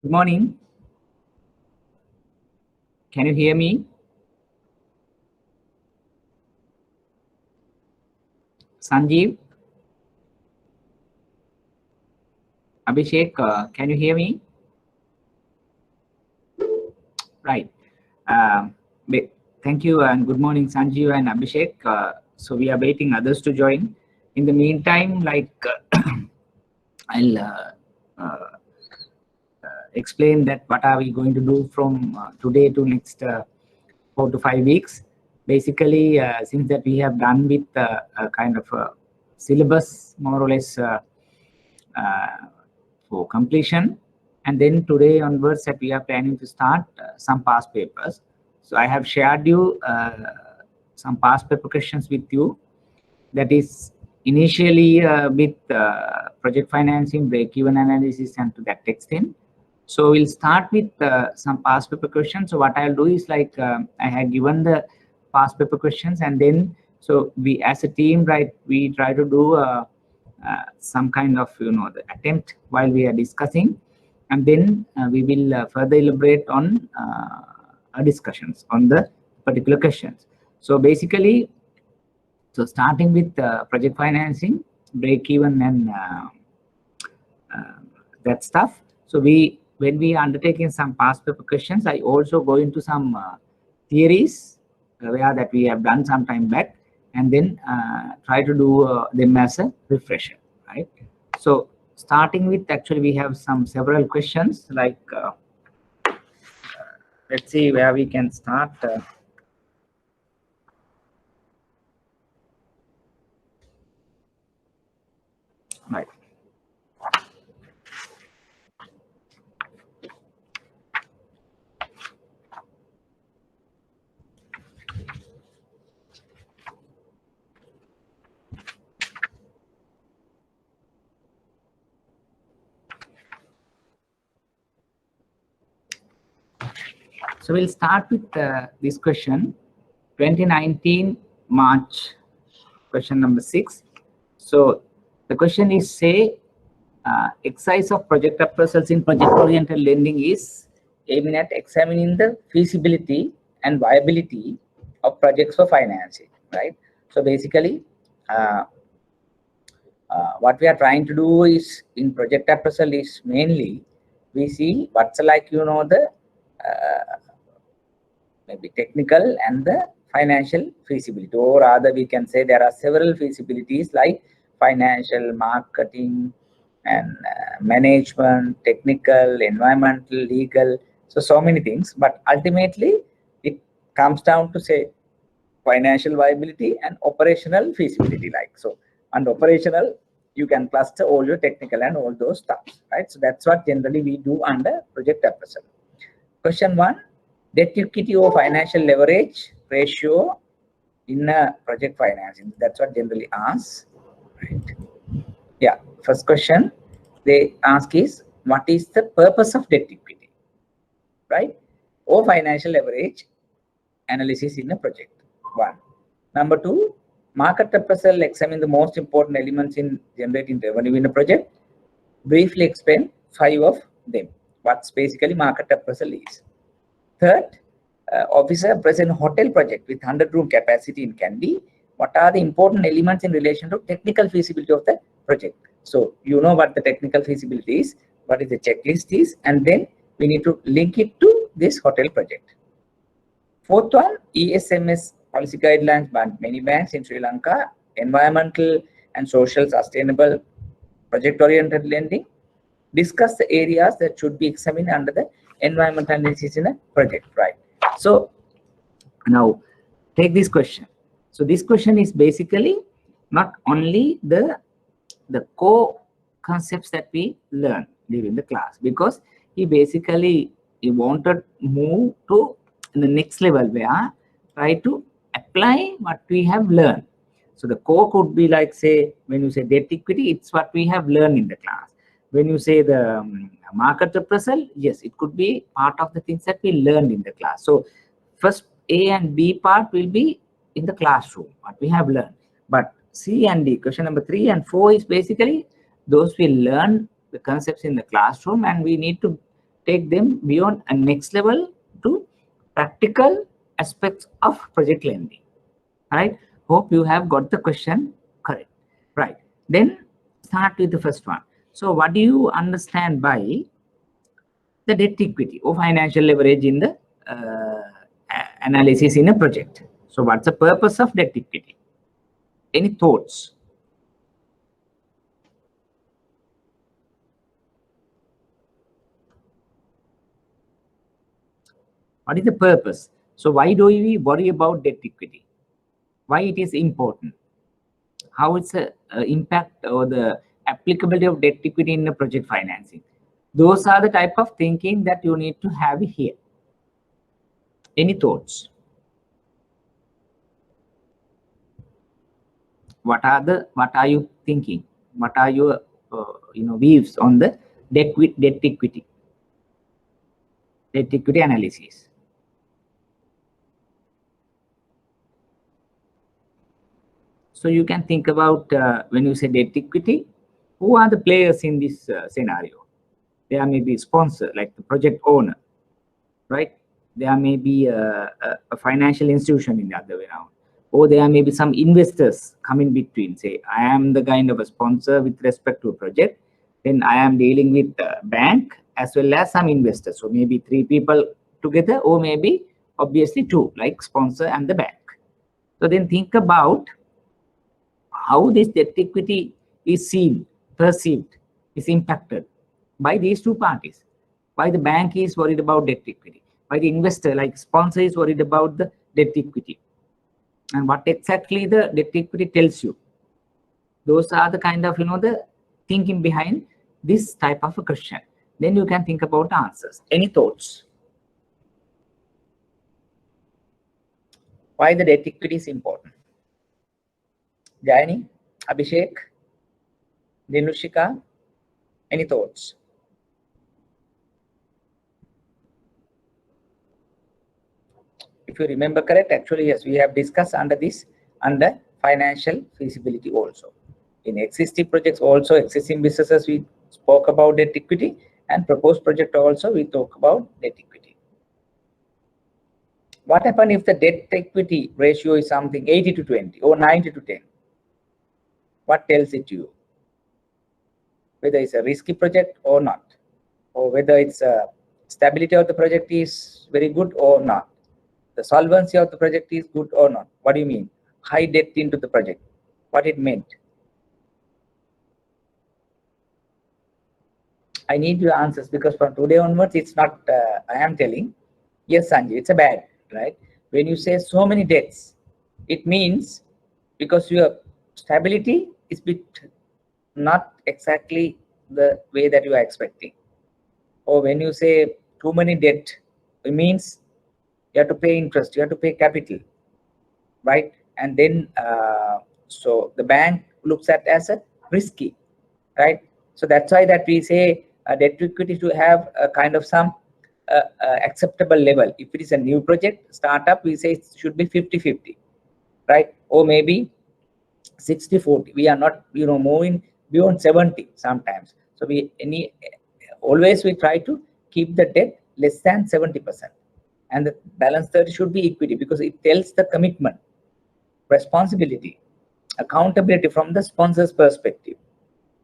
Good morning. Can you hear me? Sanjeev? Abhishek, can you hear me? Right. Thank you and good morning, Sanjeev and Abhishek. So we are waiting others to join. In the meantime, I'll explain that what are we going to do from today to next 4 to 5 weeks. Basically, since that we have done with a kind of a syllabus, more or less for completion, and then today onwards that we are planning to start some past papers. So I have shared you some past paper questions with you. That is initially with project financing, break-even analysis, and to that extent. So we'll start with some past paper questions. So what I'll do is I have given the past paper questions, and then so we as a team, right, we try to do some kind of the attempt while we are discussing, and then we will further elaborate on our discussions on the particular questions. So basically, so starting with project financing, break even, and that stuff. So when we are undertaking some past paper questions, I also go into some theories where that we have done some time back, and then try to do them as a refresher, right? So starting with, actually we have several questions, like let's see where we can start. Right. So we'll start with this question, 2019 March, question number 6. So the question is, say, exercise of project appraisals in project-oriented lending is aiming at examining the feasibility and viability of projects for financing, right? So basically, what we are trying to do is in project appraisal is mainly we see what's the maybe technical and the financial feasibility, or rather we can say there are several feasibilities like financial, marketing, and management, technical, environmental, legal, so many things. But ultimately it comes down to say financial viability and operational feasibility. So under operational you can cluster all your technical and all those stuff, right? So that's what generally we do under project appraisal. Question 1, debt equity or financial leverage ratio in a project financing. That's what generally asks, right? Yeah, first question they ask is, what is the purpose of debt equity, right, or financial leverage analysis in a project? 1. Number 2, market appraisal examine the most important elements in generating revenue in a project. Briefly explain 5 of them. What's basically market appraisal is. Third, officer present hotel project with 100-room capacity in Kandy. What are the important elements in relation to technical feasibility of the project? So you know what the technical feasibility is, what is the checklist is, and then we need to link it to this hotel project. Fourth one, ESMS policy guidelines by many banks in Sri Lanka, environmental and social sustainable project-oriented lending. Discuss the areas that should be examined under the environmental analysis in a project, right? So now take this question. So this question is basically not only the core concepts that we learn during the class, because he wanted move to the next level where try to apply what we have learned. So the core could be like, say, when you say debt equity, it's what we have learned in the class. When you say the market appraisal, yes, it could be part of the things that we learned in the class. So first A and B part will be in the classroom, what we have learned. But C and D, question number 3 and 4 is basically those we learn the concepts in the classroom, and we need to take them beyond a next level to practical aspects of project lending. All right. Hope you have got the question correct. Right. Then start with the first one. So what do you understand by the debt equity or financial leverage in the analysis in a project? So what's the purpose of debt equity? Any thoughts? What is the purpose? So why do we worry about debt equity? Why it is important? How it's a impact or the applicability of debt equity in the project financing? Those are the type of thinking that you need to have here. Any thoughts? What are you thinking? What are your views on the debt equity analysis? So you can think about when you say debt equity, who are the players in this scenario? There may be sponsor like the project owner, right? There may be a financial institution in the other way around, or there may be some investors come in between. Say, I am the kind of a sponsor with respect to a project, then I am dealing with the bank as well as some investors. So maybe 3 people together, or maybe obviously 2, like sponsor and the bank. So then think about how this debt equity is seen, perceived, is impacted by these 2 parties. Why the bank is worried about debt equity, why the investor like sponsor is worried about the debt equity, and what exactly the debt equity tells you. Those are the kind of the thinking behind this type of a question. Then you can think about answers. Any thoughts? Why the debt equity is important? Jayani, Abhishek, Dinushika, any thoughts? If you remember correct, actually, yes, we have discussed under financial feasibility also. In existing projects also, existing businesses, we spoke about debt equity, and proposed project also, we talk about debt equity. What happens if the debt equity ratio is something 80 to 20 or 90 to 10? What tells it to you? Whether it's a risky project or not, or whether it's a stability of the project is very good or not, the solvency of the project is good or not. What do you mean? High debt into the project. What it meant? I need your answers, because from today onwards, it's not, I am telling, yes, Sanjay, it's a bad, right? When you say so many debts, it means because your stability is not exactly the way that you are expecting. Or when you say too many debt, it means you have to pay interest, you have to pay capital, right? And then, so the bank looks at as a risky, right? So that's why that we say debt to equity to have a kind of some acceptable level. If it is a new project, startup, we say it should be 50-50, right? Or maybe 60-40. We are not, moving beyond 70 sometimes. So always we try to keep the debt less than 70%. And the balance 30 should be equity, because it tells the commitment, responsibility, accountability from the sponsor's perspective.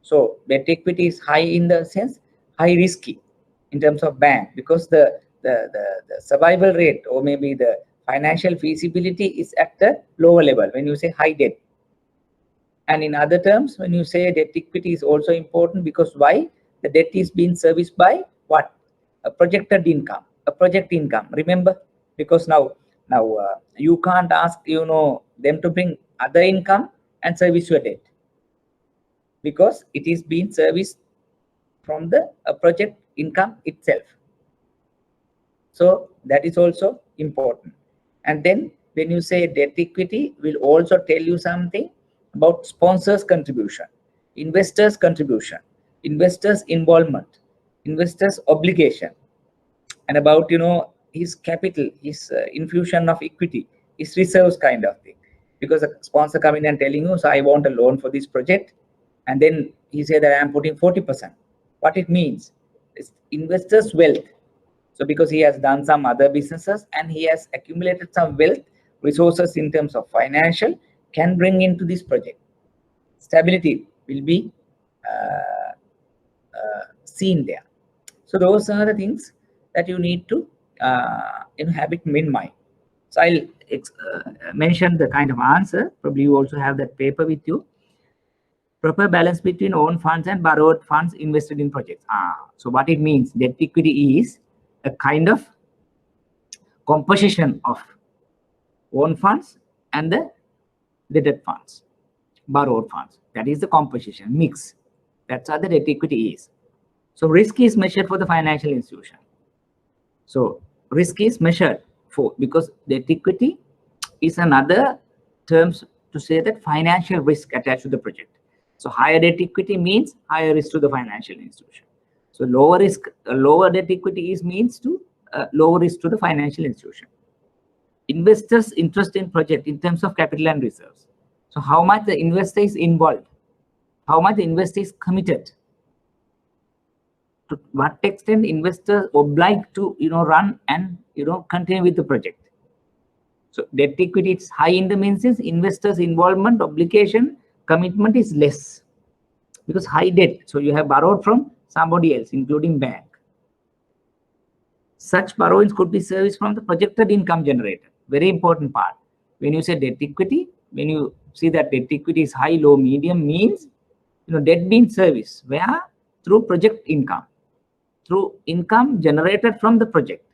So debt equity is high in the sense, high risky in terms of bank, because the survival rate or maybe the financial feasibility is at the lower level when you say high debt. And in other terms, when you say debt equity is also important, because why? The debt is being serviced by what? A projected income, a project income. Remember, because now you can't ask them to bring other income and service your debt, because it is being serviced from the project income itself. So that is also important. And then when you say debt equity, will also tell you something about sponsors' contribution, investors' contribution, investors' involvement, investors' obligation, and about his capital, his infusion of equity, his reserves kind of thing. Because a sponsor coming and telling you, so I want a loan for this project, and then he said that I am putting 40%. What it means? investor's wealth. So because he has done some other businesses and he has accumulated some wealth, resources in terms of financial, can bring into this project. Stability will be seen there. So those are the things that you need to have it in mind. So I'll mention the kind of answer. Probably you also have that paper with you. Proper balance between own funds and borrowed funds invested in projects. So what it means, debt equity is a kind of composition of own funds and the debt funds, borrowed funds. That is the composition, mix. That's what the debt equity is. So risk is measured for the financial institution. So risk is measured for, because debt equity is another terms to say that financial risk attached to the project. So higher debt equity means higher risk to the financial institution. So lower risk, lower debt equity is means to lower risk to the financial institution. Investors' interest in project in terms of capital and reserves. So how much the investor is involved, how much the investor is committed, to what extent investors obliged to run and continue with the project. So debt equity is high in the means investors' involvement, obligation, commitment is less because high debt. So you have borrowed from somebody else, including bank. Such borrowings could be serviced from the projected income generated. Very important part. When you say debt equity, when you see that debt equity is high, low, medium, means debt being serviced where through project income, through income generated from the project.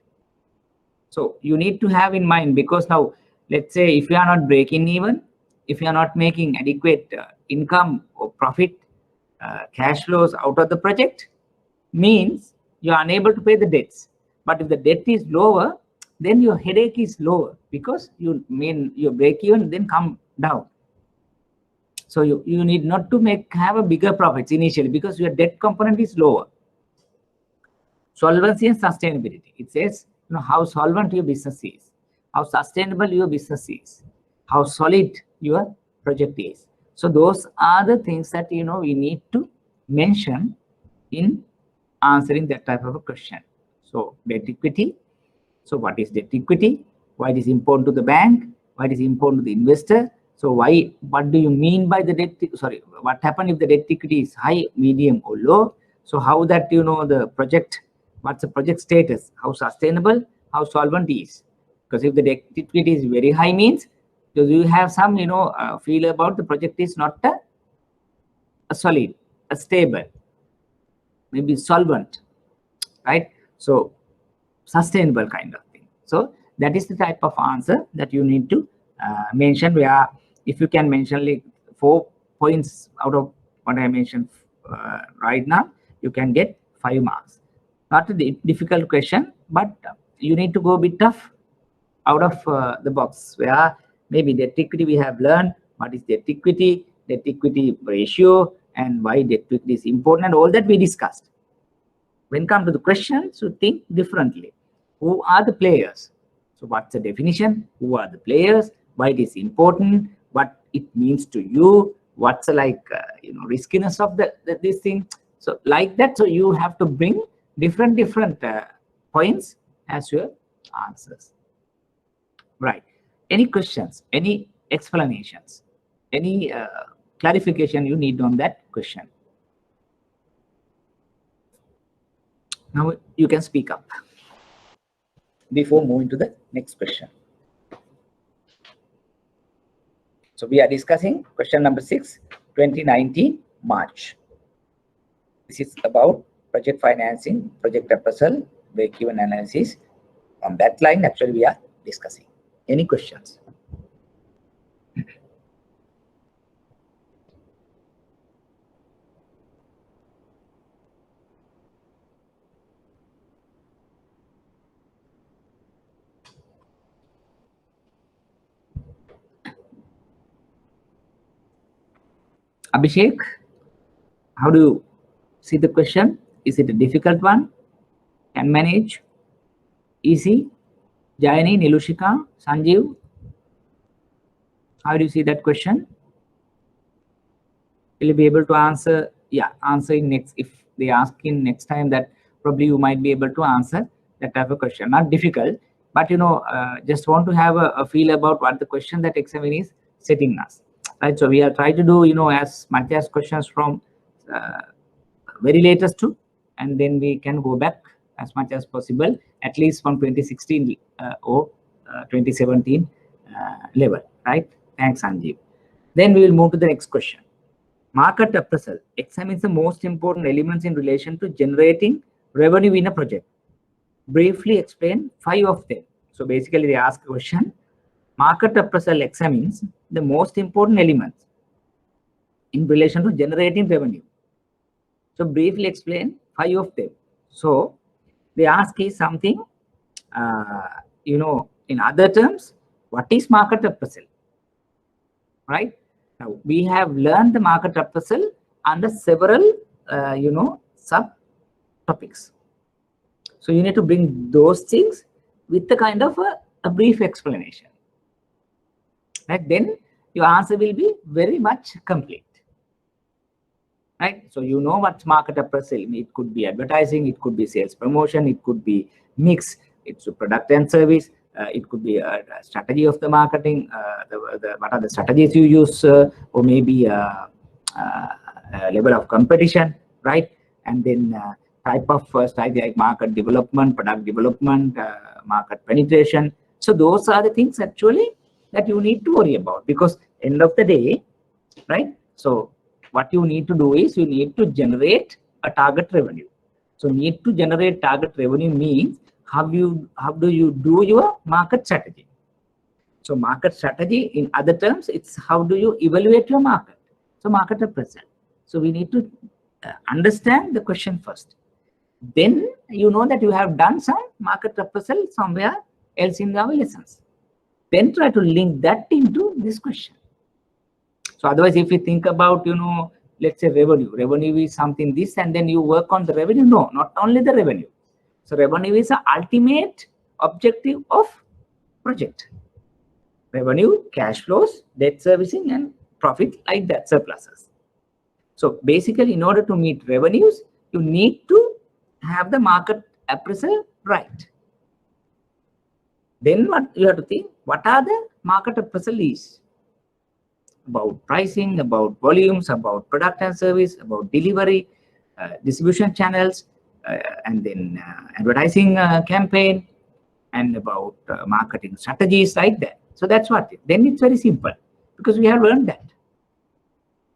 So you need to have in mind, because now let's say if you are not breaking even, if you are not making adequate income or profit, cash flows out of the project, means you are unable to pay the debts. But if the debt is lower, then your headache is lower, because you mean your break even then come down. So you need not to have a bigger profits initially, because your debt component is lower. Solvency and sustainability. It says how solvent your business is, how sustainable your business is, how solid your project is. So those are the things that we need to mention in answering that type of a question. So debt equity. So what is debt equity? Why it is important to the bank? Why it is important to the investor? So what do you mean by the debt? Sorry, what happens if the debt equity is high, medium, or low? So how that the project, what's the project status? How sustainable? How solvent is? Because if the debt equity is very high, means because you have some feel about the project is not a solid, a stable, maybe solvent, right? So sustainable kind of thing. So that is the type of answer that you need to mention, where if you can mention like 4 points out of what I mentioned right now, you can get 5 marks. Not a difficult question, but you need to go a bit tough out of the box, where maybe debt equity we have learned what is debt equity ratio, and why debt equity is important, and all that we discussed. When come to the questions, you think differently. Who are the players? So what's the definition? Who are the players? Why it is important? What it means to you? What's the riskiness of this thing? So like that. So you have to bring different points as your answers. Right. Any questions? Any explanations? Any clarification you need on that question? Now you can speak up before moving to the next question. So we are discussing question number 6, 2019 March. This is about project financing, project appraisal, break-even analysis. On that line, actually, we are discussing. Any questions? Abhishek, how do you see the question? Is it a difficult one? Can manage? Easy? Jayani, Nilushika, Sanjeev, how do you see that question? Will you be able to answer? Yeah, answer in next, if they ask in next time that probably you might be able to answer that type of question. Not difficult, but just want to have a feel about what the question that examiner is setting us, right? So we are trying to do as much as questions from very latest to, and then we can go back as much as possible, at least from 2016 or 2017 level, right? Thanks, Sanjeev. Then we will move to the next question. Market appraisal examines the most important elements in relation to generating revenue in a project. Briefly explain 5 of them. So basically they ask a question. Market appraisal examines the most important elements in relation to generating revenue. So briefly explain 5 of them. So they ask is something, in other terms, what is market appraisal, right? Now we have learned the market appraisal under several, subtopics. So you need to bring those things with the kind of a brief explanation. Right? Then your answer will be very much complete. Right? So you know what market appraisal. It could be advertising, it could be sales promotion, it could be mix, it's a product and service, it could be a strategy of the marketing, what are the strategies you use, or maybe a level of competition, right? And then type of strategy like market development, product development, market penetration. So those are the things actually that you need to worry about, because end of the day, right? So what you need to do is you need to generate a target revenue. So need to generate target revenue means how do you do your market strategy. So market strategy, in other terms, it's how do you evaluate your market. So market appraisal. So we need to understand the question first. Then you know that you have done some market appraisal somewhere else in our lessons. Then try to link that into this question. So otherwise, if you think about, let's say revenue is something this, and then you work on the revenue. No, not only the revenue. So revenue is the ultimate objective of project. Revenue, cash flows, debt servicing, and profit, like that, surpluses. So basically, in order to meet revenues, you need to have the market appraisal right. Then what you have to think, what are the market appraisal is? About pricing, about volumes, about product and service, about delivery, distribution channels, and then advertising campaign, and about marketing strategies, like that. So that's what. Then it's very simple, because we have learned that,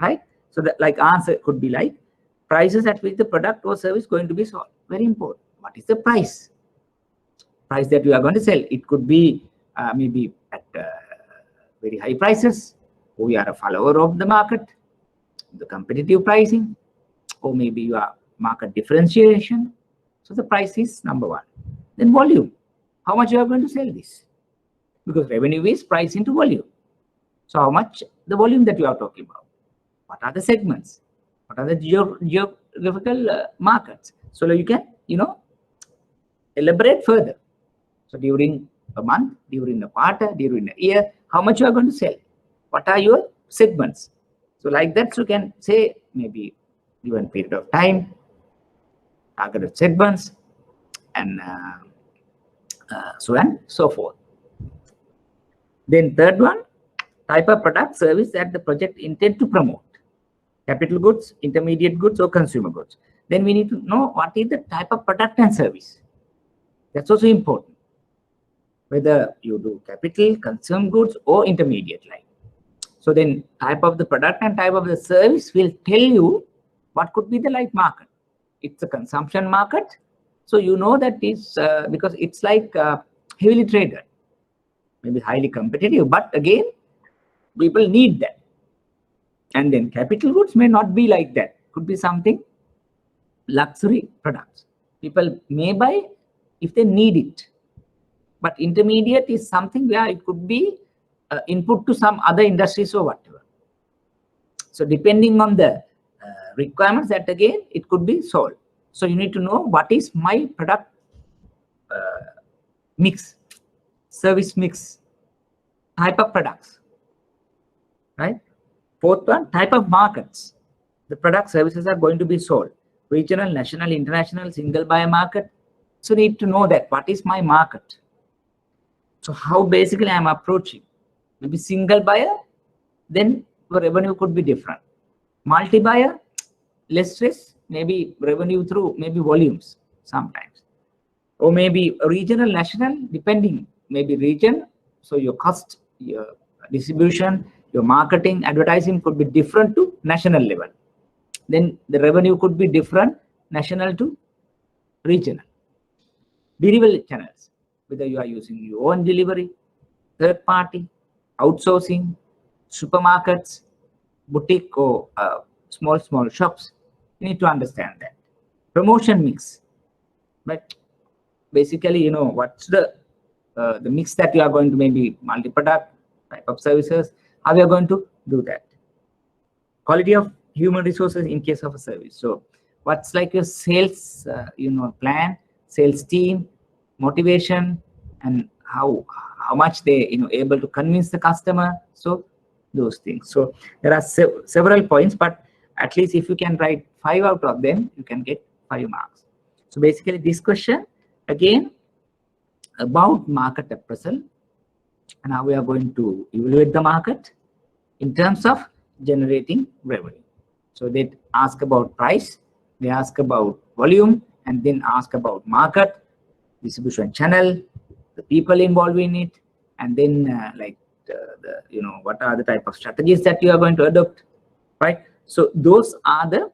right? So that, like, answer could be like prices at which the product or service going to be sold. Very important. What is the price? Price that you are going to sell. It could be maybe at very high prices. We are a follower of the market, the competitive pricing, or maybe you are market differentiation. So the price is number one. Then volume. How much you are going to sell this? Because revenue is price into volume. So how much the volume that you are talking about? What are the segments? What are the geographical markets? So you can, elaborate further. So during a month, during a quarter, during a year, how much you are going to sell? What are your segments? So like that, you can say maybe given period of time, targeted segments, and so on, so forth. Then third one, type of product service that the project intend to promote. Capital goods, intermediate goods, or consumer goods. Then we need to know what is the type of product and service. That's also important. Whether you do capital, consumer goods, or intermediate line. So then type of the product and type of the service will tell you what could be the light market. It's a consumption market. So you know that is because it's like heavily traded, maybe highly competitive, but again, people need that. And then capital goods may not be like that. Could be something luxury products. People may buy if they need it. But intermediate is something where it could be input to some other industries or whatever. So depending on the requirements, that again, it could be sold. So you need to know what is my product mix, service mix, type of products, right? Fourth one, type of markets the product services are going to be sold. regional, national, international, single buyer market. So need to know that what is my market. So how basically I'm approaching. Maybe single buyer, then the revenue could be different. Multi-buyer, less stress, maybe revenue through maybe volumes sometimes. Or maybe regional, national, depending, maybe region. So your cost, your distribution, your marketing, advertising could be different to national level. Then the revenue could be different, national to regional. Delivery channels, whether you are using your own delivery, third party, outsourcing, supermarkets, boutique or small shops. You need to understand that. Promotion mix, but basically, what's the mix that you are going to, maybe multi-product type of services, how you are going to do that. Quality of human resources in case of a service. So what's like your sales plan, sales team, motivation, and how much they able to convince the customer. So those things. So there are several points, but at least if you can write 5 out of them, you can get 5 marks. So basically this question again about market appraisal and how we are going to evaluate the market in terms of generating revenue. So they ask about price, they ask about volume, and then ask about market, distribution channel, the people involved in it, and then what are the type of strategies that you are going to adopt, right? So those are the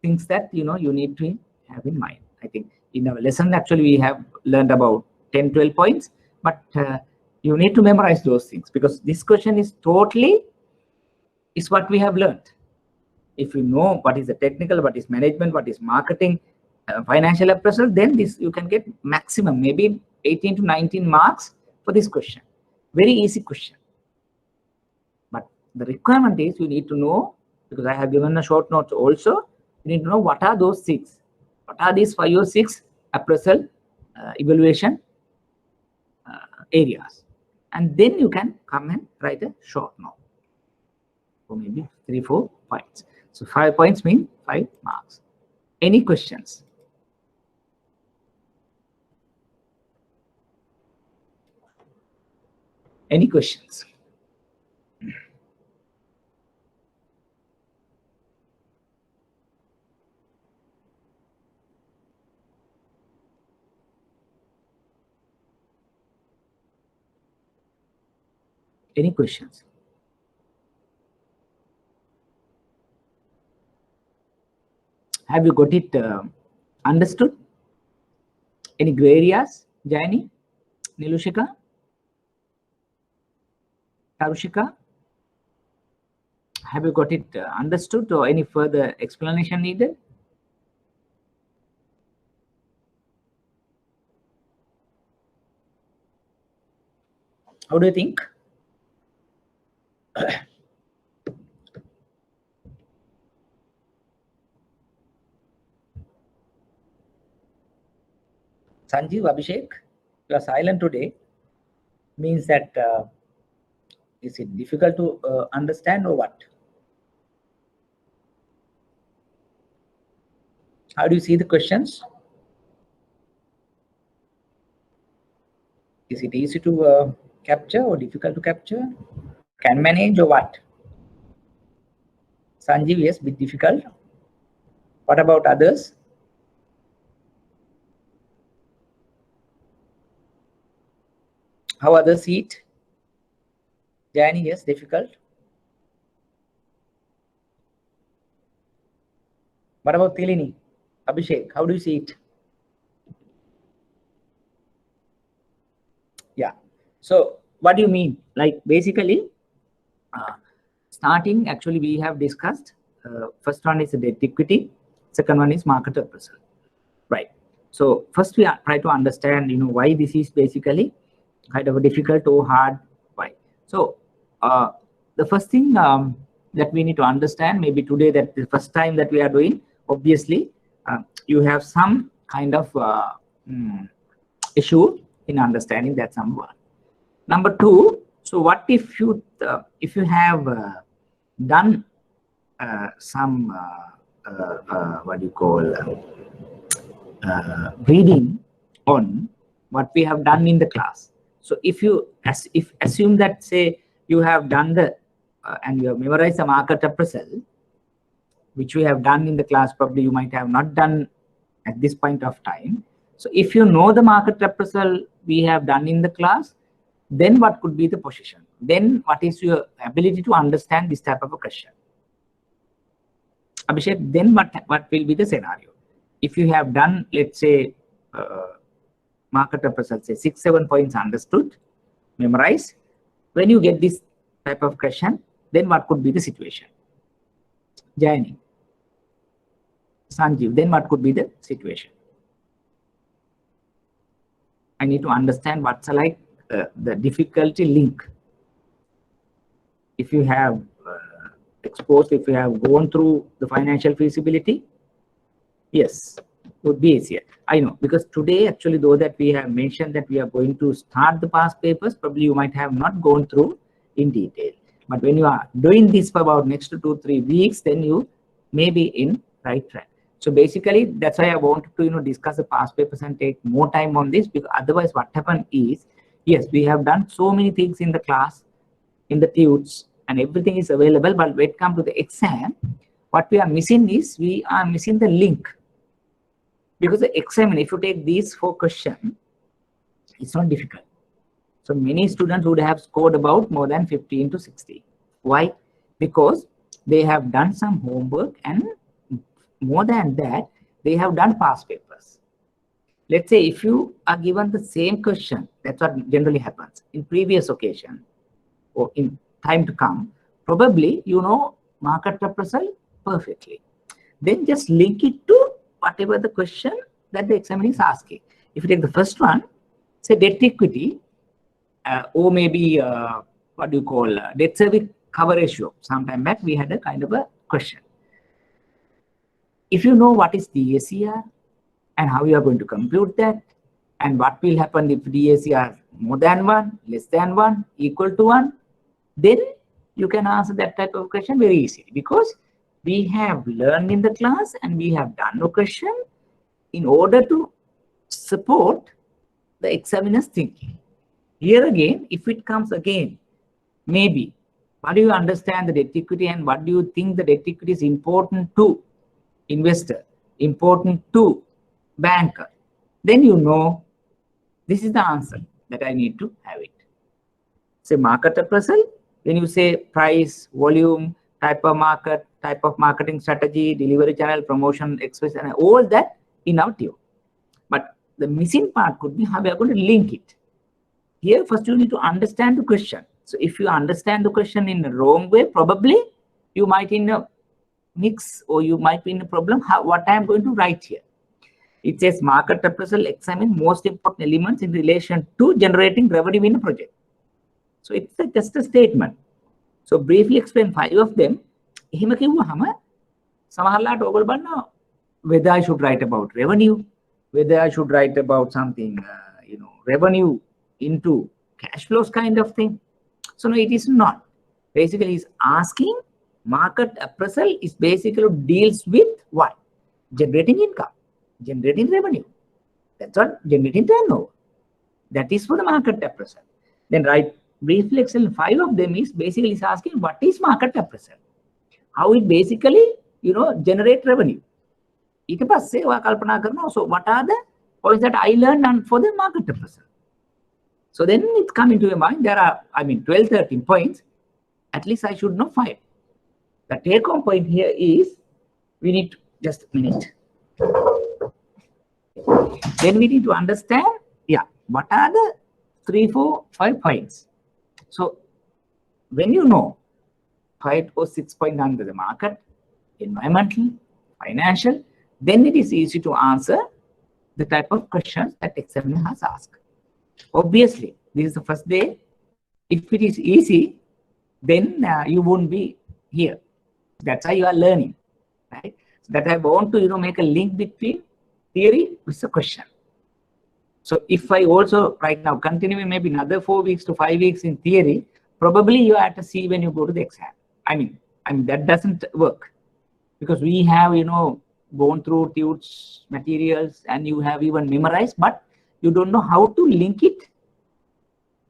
things that you need to have in mind. I think in our lesson actually we have learned about 10-12 points, but you need to memorize those things, because this question is totally is what we have learned. If you know what is the technical, what is management, what is marketing, financial appraisal, then this you can get maximum maybe 18 to 19 marks for this question. Very easy question. But the requirement is you need to know, because I have given a short note also, you need to know what are those 6. What are these 5 or 6 appraisal evaluation areas. And then you can come and write a short note. Or maybe 3-4 points. So 5 points mean 5 marks. Any questions? Any questions? Any questions? Have you got it understood? Any gray areas? Jayani? Nilushika? Karushika? Have you got it understood, or any further explanation needed? How do you think? Sanjeev, Abhishek, you are silent today. Means that is it difficult to understand, or what? How do you see the questions? Is it easy to capture or difficult to capture? Can manage or what? Sanjeev, yes, bit difficult. What about others? How others see it? Jayani, yes, difficult. What about Tilini? Abhishek, how do you see it? Yeah. So what do you mean? Like basically, starting actually we have discussed. First one is the debt equity. Second one is market appraisal. Right. So first we try to understand, why this is basically kind of a difficult or hard. Why? So the first thing that we need to understand, maybe today that the first time that we are doing, obviously you have some kind of issue in understanding that number one. Number two, so what if you have done some what you call reading on what we have done in the class. So if you assume that, say, you have done the and you have memorized the market appraisal, which we have done in the class, probably you might have not done at this point of time. So if you know the market appraisal we have done in the class, then what could be the position? Then what is your ability to understand this type of a question? Abhishek, then what will be the scenario? If you have done, let's say, market appraisal, say 6-7 points understood, memorized, when you get this type of question, then what could be the situation? Jayani, Sanjeev, then what could be the situation? I need to understand what's like the difficulty link. If you have exposed, if you have gone through the financial feasibility, yes, would be easier. I know, because today actually, though that we have mentioned that we are going to start the past papers, probably you might have not gone through in detail. But when you are doing this for about next 2-3 weeks, then you may be in right track. So basically, that's why I wanted to discuss the past papers and take more time on this, because otherwise what happened is, yes, we have done so many things in the class, in the tudes, and everything is available, but when it comes to the exam, what we are missing is we are missing the link. Because the exam, if you take these 4 questions, it's not difficult. So many students would have scored about more than 15 to 60. Why? Because they have done some homework, and more than that, they have done past papers. Let's say if you are given the same question, that's what generally happens in previous occasion or in time to come, probably you know market appraisal perfectly. Then just link it to whatever the question that the examiner is asking. If you take the first one, say debt equity, or maybe what do you call debt service cover ratio. Sometime back we had a kind of a question. If you know what is DSCR and how you are going to compute that, and what will happen if DSCR more than 1, less than 1, equal to 1, then you can answer that type of question very easily, because we have learned in the class and we have done a question in order to support the examiner's thinking. Here again, if it comes again, maybe, what do you understand the debt equity and what do you think the debt equity is important to investor, important to banker, then you know this is the answer that I need to have it. Say market appraisal, when you say price, volume, type of market, type of marketing strategy, delivery channel, promotion, express, and all that in our TO. But the missing part could be how we are going to link it. Here, first you need to understand the question. So if you understand the question in the wrong way, probably you might in a mix, or you might be in a problem what I am going to write here. It says market appraisal examine most important elements in relation to generating revenue in a project. So it's just a statement. So briefly explain 5 of them. Whether I should write about revenue, whether I should write about something, revenue into cash flows kind of thing. So no, it is not. Basically, he's asking, market appraisal is basically deals with what? Generating income, generating revenue. That's what generating turnover. That is for the market appraisal. Then write briefly explain 5 of them is basically is asking what is market appraisal, how it basically generate revenue. So what are the points that I learned for the market appraisal? So then it's coming to your mind, there are 12-13 points, at least I should know 5. The take home point here is, we need to, just a minute, then we need to understand, what are the 3, 4, 5 points. So when you know 5 or 6 points under the market, environmental, financial, then it is easy to answer the type of questions that examiner has asked. Obviously, this is the first day. If it is easy, then you won't be here. That's why you are learning, right? So that I want to make a link between theory with the question. So if I also right now continue maybe another 4 weeks to 5 weeks in theory, probably you have to see when you go to the exam. I mean that doesn't work. because we have, gone through Tude's materials and you have even memorized, but you don't know how to link it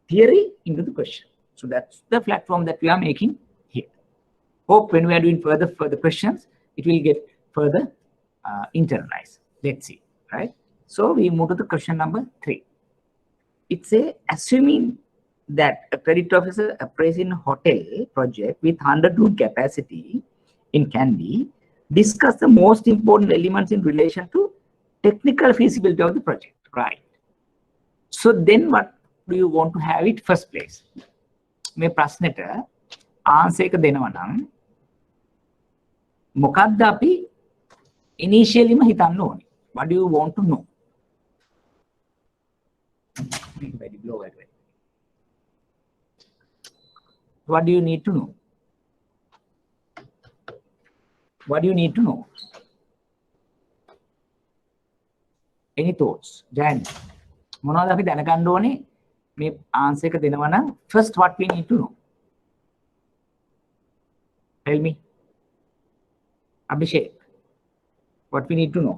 theory into the question. So that's the platform that we are making here. Hope when we are doing further questions, it will get further internalized. Let's see, right? So we move to the question number 3. It's assuming that a credit officer appraised in hotel project with 100 room capacity in Kandy discuss the most important elements in relation to technical feasibility of the project, right? So then what do you want to have it first place? මේ ප්‍රශ්නෙට answer එක දෙනවා නම් මොකක්ද අපි ඉනිෂියලිම හිතන්න ඕනේ? What do you want to know? Very low, very. What do you need to know? What do you need to know? Any thoughts? Jan, මොනවද අපි දැනගන්න ඕනේ? මේ ආන්සර් එක දෙනවා නම් first what we need to know? Tell me. Abhishek, what we need to know?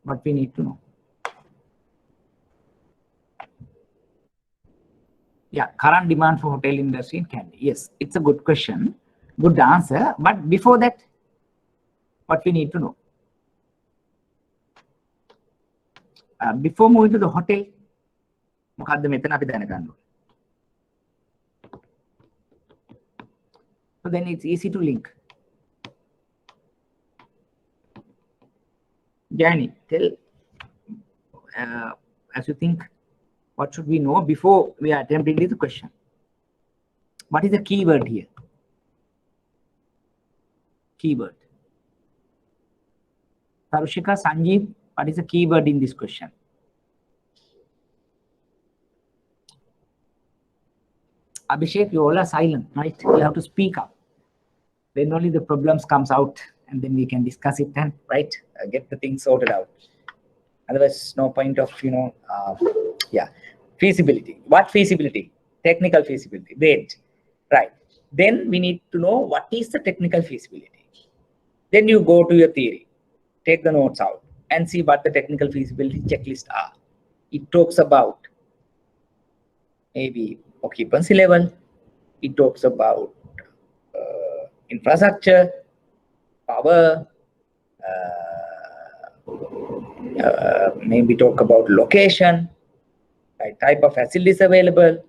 What we need to know? Yeah, current demand for hotel industry in Kandy. Yes, it's a good question, good answer. But before that, what we need to know? Before moving to the hotel, මොකද්ද මෙතන අපි දැනගන්න ඕනේ? So then it's easy to link. Jani, tell as you think, what should we know before we are attempting this question? What is the keyword here? Keyword. Tarushika, Sanjeev, what is the keyword in this question? Abhishek, you all are silent, right? You have to speak up. Then only the problems comes out and then we can discuss it and, right, get the things sorted out. Otherwise, no point of, yeah. Feasibility. What feasibility? Technical feasibility. Great. Right. Then we need to know what is the technical feasibility. Then you go to your theory, take the notes out and see what the technical feasibility checklist are. It talks about maybe occupancy level. It talks about infrastructure, power, maybe talk about location, right, type of facilities available,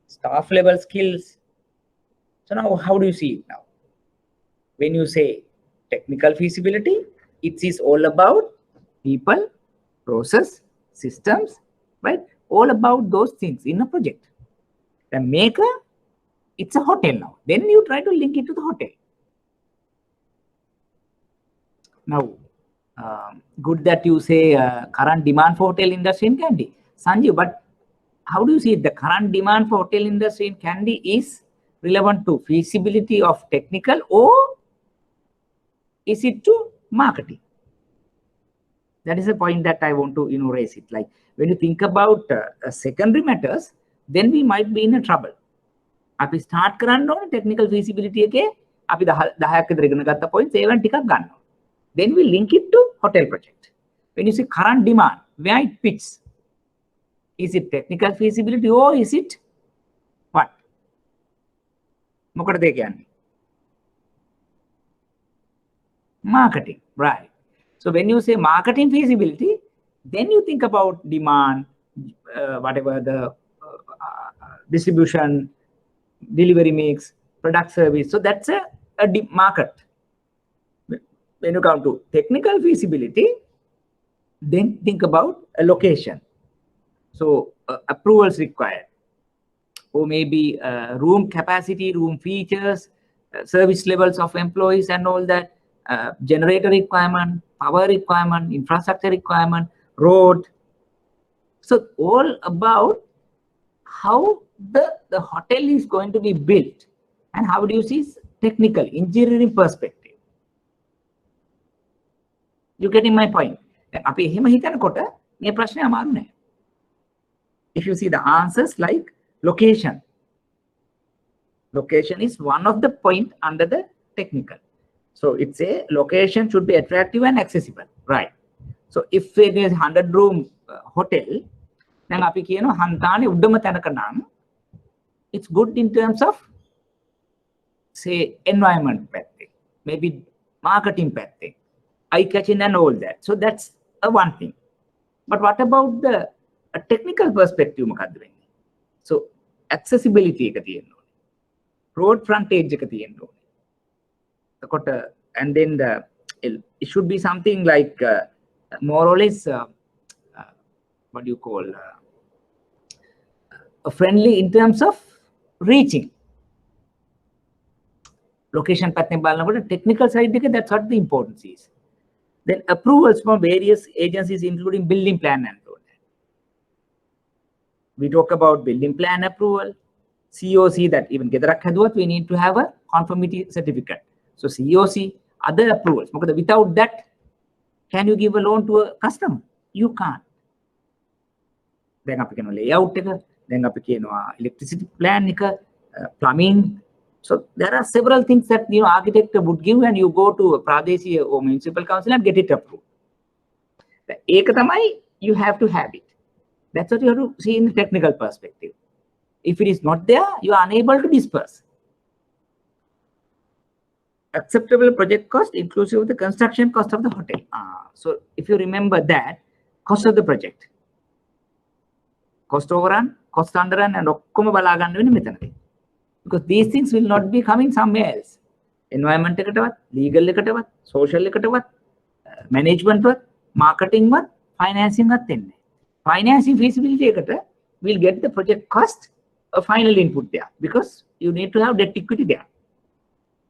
staff level skills. So now how do you see it now? When you say technical feasibility, it is all about people, process, systems, right? All about those things in a project. The maker, it's a hotel now. Then you try to link it to the hotel. Now, good that you say current demand for hotel industry in Kandy. Sanjeev, but how do you see it? The current demand for hotel industry in Kandy is relevant to feasibility of technical, or is it to marketing? That is the point that I want to raise it. Like when you think about secondary matters, then we might be in a trouble. අපි start කරන්න ඕනේ technical feasibility එකේ අපි 10ක් විතර ඉගෙන ගත්ත points ඒවන් ටිකක් ගන්නවා. Then we link it to hotel project. When you say current demand, where it fits? Is it technical feasibility or is it what? මොකටද කියන්නේ? Marketing, right? So when you say marketing feasibility, then you think about demand, whatever the distribution, delivery mix, product service. So that's a market. When you come to technical feasibility, then think about a location. So approvals required, or maybe room capacity, room features, service levels of employees and all that, generator requirement, power requirement, infrastructure requirement, road. So all about how the hotel is going to be built and how do you see technical engineering perspective. You getting my point? If you see the answers like location. Location is one of the point under the technical. So it's a location should be attractive and accessible, right? So if it is 100-room hotel, then it's good in terms of, say, environment, maybe marketing, eye-catching and all that. So that's one thing. But what about the technical perspective? So accessibility, road frontage, and then it should be something like more or less what do you call friendly in terms of reaching. Location technical side, that's what the importance is. Then approvals from various agencies, including building plan and all that. We talk about building plan approval, COC, that even we need to have a conformity certificate. So COC, other approvals. Without that, can you give a loan to a customer? You can't. Then we can layout, then electricity plan, plumbing. So there are several things that architect would give, and you go to a Pradeshi or municipal council and get it approved. You have to have it. That's what you have to see in the technical perspective. If it is not there, you are unable to disperse. Acceptable project cost inclusive of the construction cost of the hotel. So if you remember that, cost of the project, cost overrun, cost underrun, and because these things will not be coming somewhere else. Environment, legal, social, management, marketing, financing. Financing feasibility will get the project cost a final input there, because you need to have debt equity there.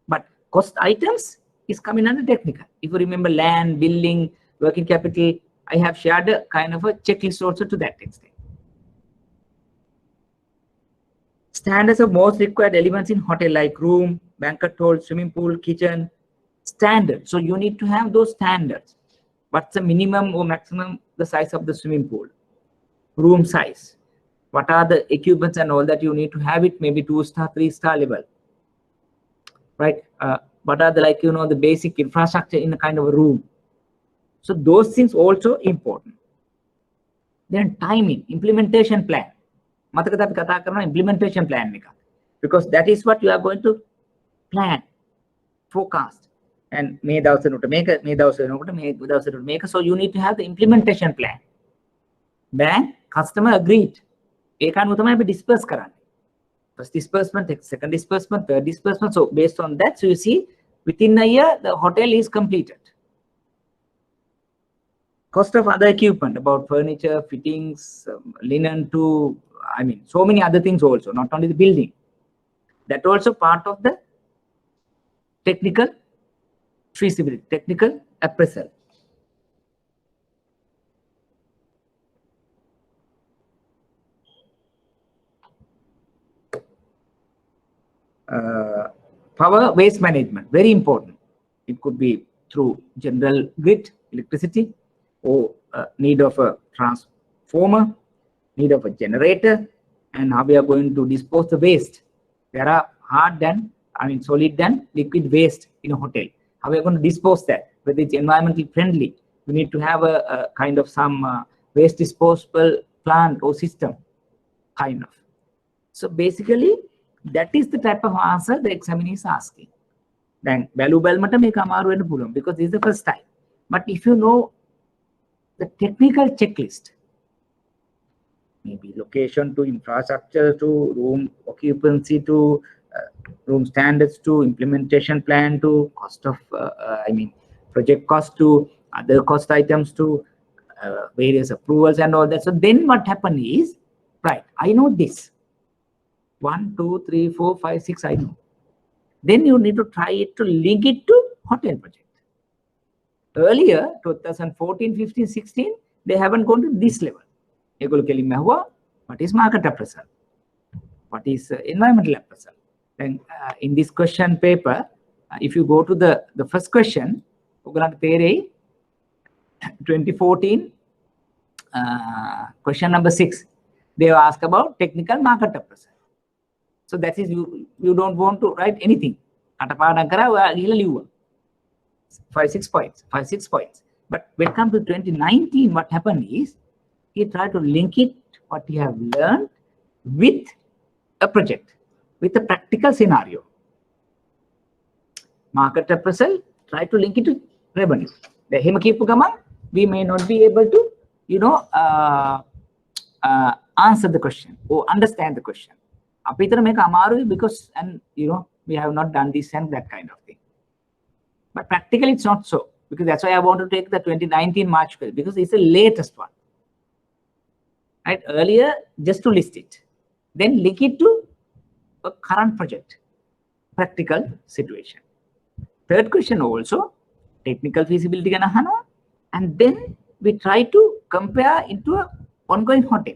But cost items is coming under technical. If you remember land, building, working capital, I have shared a kind of a checklist also to that extent. Standards of most required elements in hotel, like room, banquet hall, swimming pool, kitchen, standard. So you need to have those standards. What's the minimum or maximum the size of the swimming pool? Room size. What are the equipments and all that you need to have it, maybe 2-star, 3-star level, right? What are the, like, the basic infrastructure in a kind of a room? So those things also important. Then timing, implementation plan. Implementation plan, because that is what you are going to plan, forecast, and so you need to have the implementation plan. Bank, customer agreed. Disperse first disbursement, second disbursement, third disbursement. So based on that, so you see, within a year the hotel is completed. Cost of other equipment, about furniture, fittings, linen, so many other things also, not only the building. That also part of the technical feasibility, technical appraisal. Power waste management, very important. It could be through general grid, electricity, or need of a transformer, need of a generator, and how we are going to dispose the waste. There are hard and solid and liquid waste in a hotel. How we are going to dispose that, whether it's environmentally friendly. We need to have a kind of some waste disposal plant or system, kind of. So basically, that is the type of answer the examiner is asking. Then value balmata make amaru and pulum, because this is the first time. But if you know the technical checklist, maybe location to infrastructure to room occupancy to room standards to implementation plan to cost of project cost to other cost items to various approvals and all that. So then what happens is, right, I know this 1, 2, 3, 4, 5, 6, I know. Then you need to try it to link it to hotel project. Earlier, 2014, 15, 16, they haven't gone to this level. What is market appraisal? What is environmental appraisal? Then in this question paper, if you go to the first question, 2014, question number 6, they ask about technical market appraisal. So that is, you don't want to write anything. 5-6 points. But when it comes to 2019, what happened is he tried to link it, what he have learned, with a project, with a practical scenario. Market appraisal, try to link it to revenue. The we may not be able to, answer the question or understand the question. Because, and we have not done this and that kind of thing. But practically it's not so, because that's why I want to take the 2019 March bill, because it's the latest one. Right? Earlier, just to list it, then link it to a current project, practical situation. Third question also, technical feasibility, and then we try to compare into an ongoing hotel.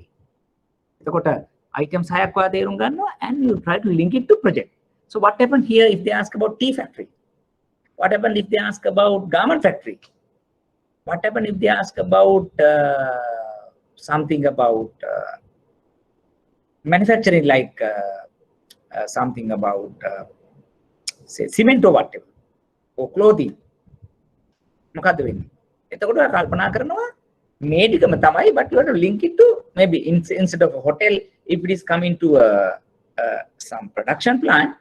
Items and you try to link it to project. So what happened here if they ask about tea factory? What happened if they ask about garment factory? What happened if they ask about something about manufacturing, like something about say cement or whatever, or clothing? Medicam tamai, but you have to link it to maybe instead of a hotel, if it is coming to some production plant,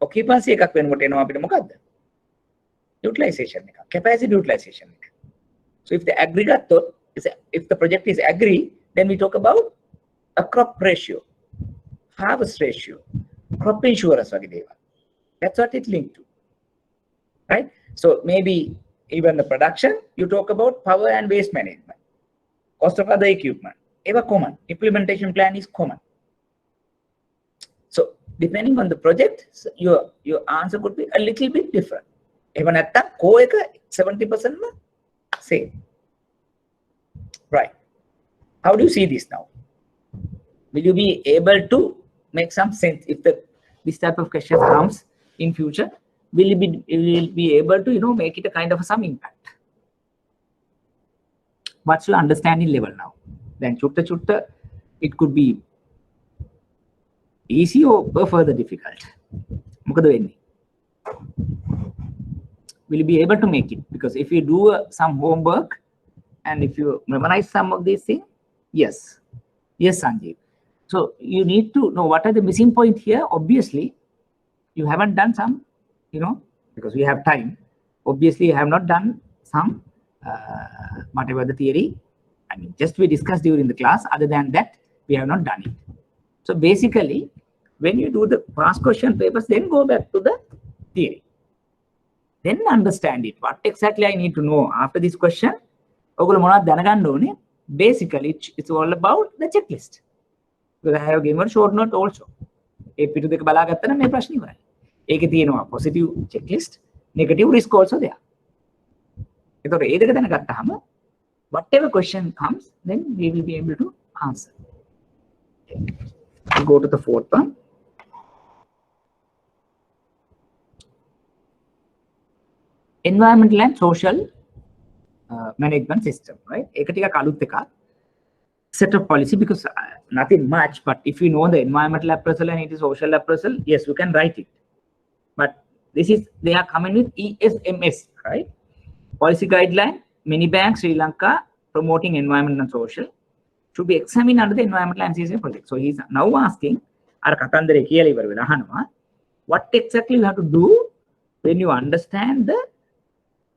occupancy එකක් වෙනකොට එනවා අපිට මොකද්ද? Utilization එක, capacity utilization එක. So if the aggregate thought is, if the project is agri, then we talk about a crop ratio, harvest ratio, crop insurance වගේ දේවල්. That's what it linked to, right? So maybe even the production, you talk about power and waste management, cost of other equipment, ever common. Implementation plan is common. So depending on the project, your answer could be a little bit different. Even at that, 70% same. Right. How do you see this now? Will you be able to make some sense if this type of question comes in future? Will you be able to make it a kind of some impact? What's your understanding level now? Then chutta it could be easy or further difficult. Will you be able to make it? Because if you do some homework and if you memorize some of these things, yes, Sanjeev. So you need to know what are the missing point here. Obviously, you haven't done some, because we have time. Obviously, you have not done some, whatever the theory. I mean, just we discussed during the class. Other than that, we have not done it. So basically, when you do the past question papers, then go back to the theory. Then understand it. What exactly I need to know after this question? Basically, it's all about the checklist. Because I have given a short note also. Positive checklist, negative risk also there. Whatever question comes, then we will be able to answer. Okay. We'll go to the fourth one. Environmental and social management system, right? Set of policy, because nothing much, but if you know the environmental appraisal and it is social appraisal, yes, you can write it. But this is, they are coming with ESMS, right? Policy guideline, many banks, Sri Lanka, promoting environment and social, should be examined under the environmental and CSA project. So he's now asking, what exactly you have to do when you understand the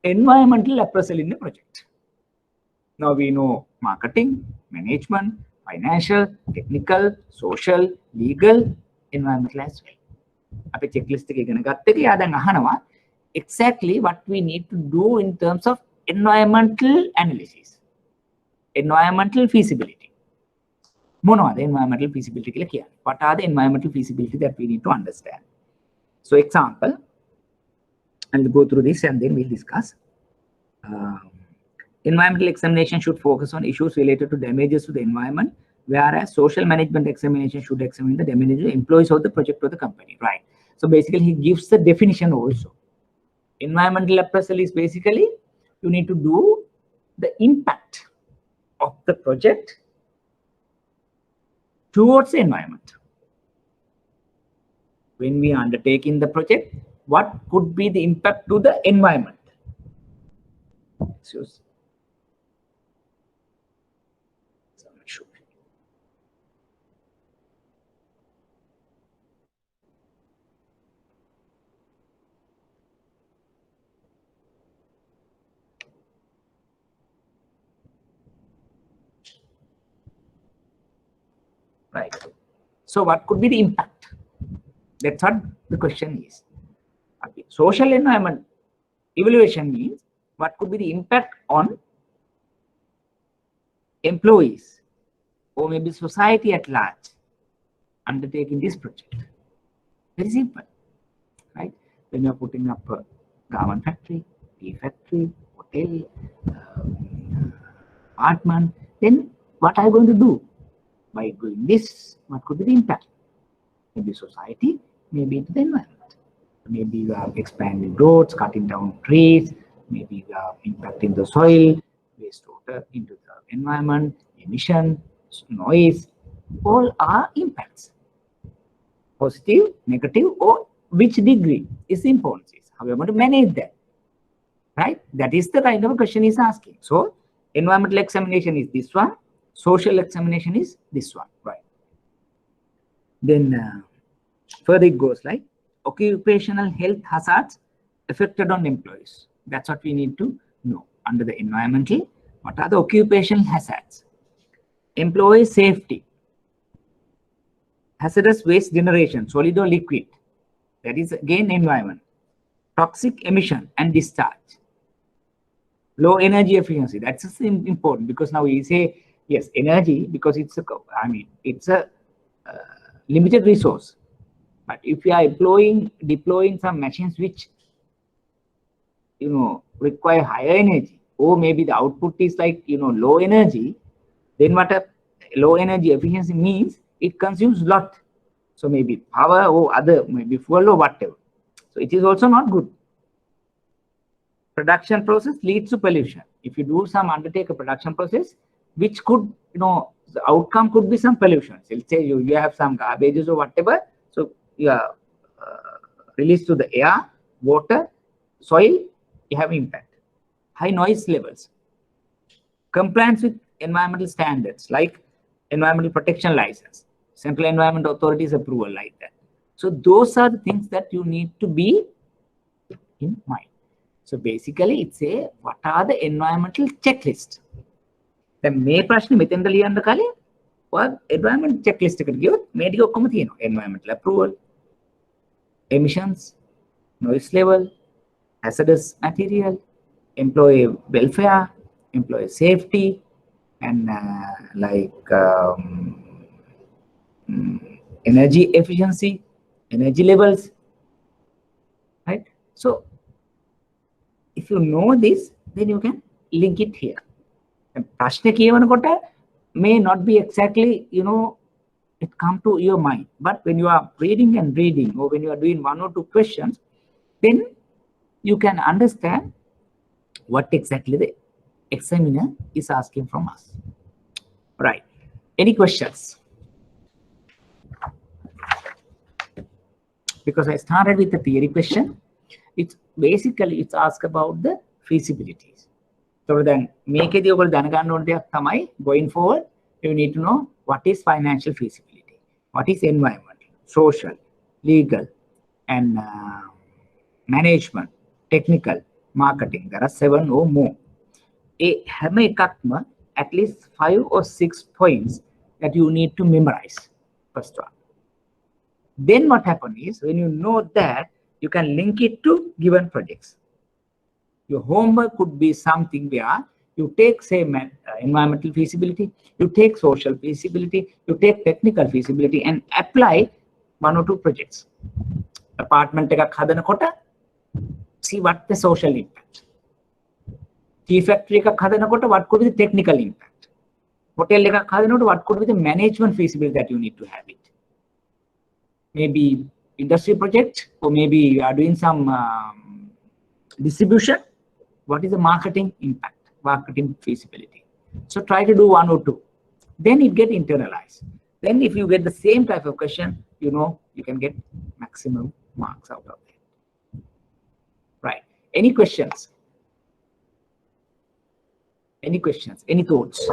environmental appraisal in the project. Now we know marketing, management, financial, technical, social, legal, environmental as well. Exactly what we need to do in terms of environmental analysis, environmental feasibility. What are the environmental feasibility that we need to understand? So example, I'll go through this and then we'll discuss. Environmental examination should focus on issues related to damages to the environment, whereas social management examination should examine the damages to employees of the project or the company, right? So basically he gives the definition also. Environmental appraisal is basically you need to do the impact of the project towards the environment. When we are undertaking the project, what could be the impact to the environment? Excuse. Right. So what could be the impact? That's what the question is. Okay. Social environment evaluation means what could be the impact on employees or maybe society at large undertaking this project. Very simple, right? When you are putting up a garment factory, tea factory, hotel, apartment, then what are you going to do? By doing this, what could be the impact? Maybe society, maybe to the environment. Maybe you are expanding roads, cutting down trees, maybe you are impacting the soil, wastewater into the environment, emission, noise, all are impacts. Positive, negative, or which degree is important. How are you going to manage that? Right? That is the kind of a question he's asking. So, environmental examination is this one, social examination is this one, right? Then further it goes like occupational health hazards affected on employees. That's what we need to know. Under the environmental, what are the occupational hazards? Employee safety, hazardous waste generation, solid or liquid, that is again environment, toxic emission and discharge, low energy efficiency, that's important because now we say yes, energy, because it's a, it's a limited resource. But if you are deploying some machines which require higher energy, or maybe the output is like low energy, then what a low energy efficiency means, it consumes a lot. So maybe power or other, maybe fuel or whatever. So it is also not good. Production process leads to pollution. If you do undertake a production process, which could, the outcome could be some pollution. So let's say you have some garbages or whatever. So you are released to the air, water, soil, you have impact. High noise levels. Compliance with environmental standards like environmental protection license, Central Environment Authority's approval, like that. So those are the things that you need to be in mind. So basically it's a what are the environmental checklist. The may prashne මෙතෙන්ද ලියන්න කලින් ඔය environment checklist එකට ගියොත් මේ ටික ඔක්කොම තියෙනවා. Environmental approval, emissions, noise level, hazardous material, employee welfare, employee safety, and energy efficiency, energy levels, right? So if you know this, then you can link it here. And prashne kiyavanakota may not be exactly, it come to your mind. But when you are reading and reading, or when you are doing one or two questions, then you can understand what exactly the examiner is asking from us. Right. Any questions? Because I started with the theory question. It's basically, it's asked about the feasibilities. So then, going forward, you need to know what is financial feasibility, what is environmental, social, legal, and management, technical, marketing. There are 7 or more. At least 5 or 6 points that you need to memorize. First one. Then what happens is, when you know that, you can link it to given projects. Your homework could be something where you take, say, environmental feasibility, you take social feasibility, you take technical feasibility, and apply 1 or 2 projects. Apartment ekak hadanakota, see what the social impact. Tea factory ekak hadanakota, what could be the technical impact. Hotel ekak hadanakota, what could be the management feasibility that you need to have it. Maybe industry project, or maybe you are doing some distribution. What is the marketing impact, marketing feasibility? So try to do 1 or 2. Then it get internalized. Then if you get the same type of question, you know, you can get maximum marks out of it. Right. Any questions? Any questions? Any thoughts?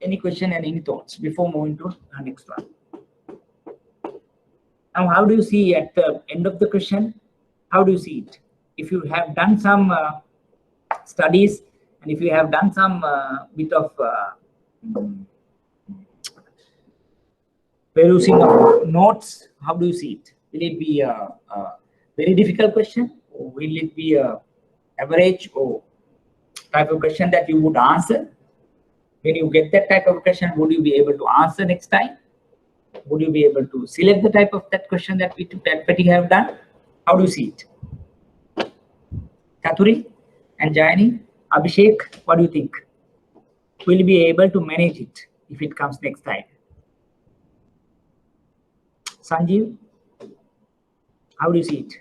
Any question and any thoughts before moving to the next one? Now, how do you see at the end of the question? How do you see it? If you have done some studies, and if you have done some bit of perusing of notes, how do you see it? Will it be a very difficult question, or will it be a average or type of question that you would answer? When you get that type of question, would you be able to answer next time? Would you be able to select the type of that question that we have done? How do you see it? Katuri and Jayani, Abhishek, what do you think? Will you be able to manage it if it comes next time? Sanjeev, how do you see it?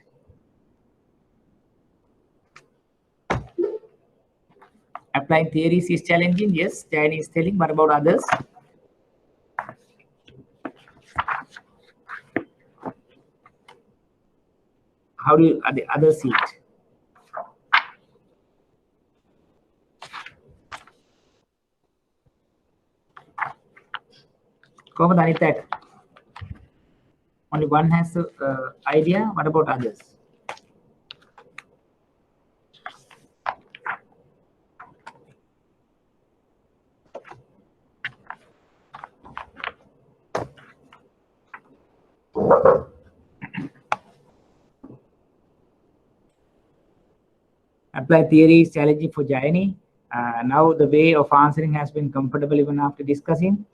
Applying theories is challenging. Yes, Jayani is telling. What about others? How do you, the others see it? Come on, that. Only one has the idea. What about others? Applied theory is challenging for Jayani. Now the way of answering has been comfortable even after discussion.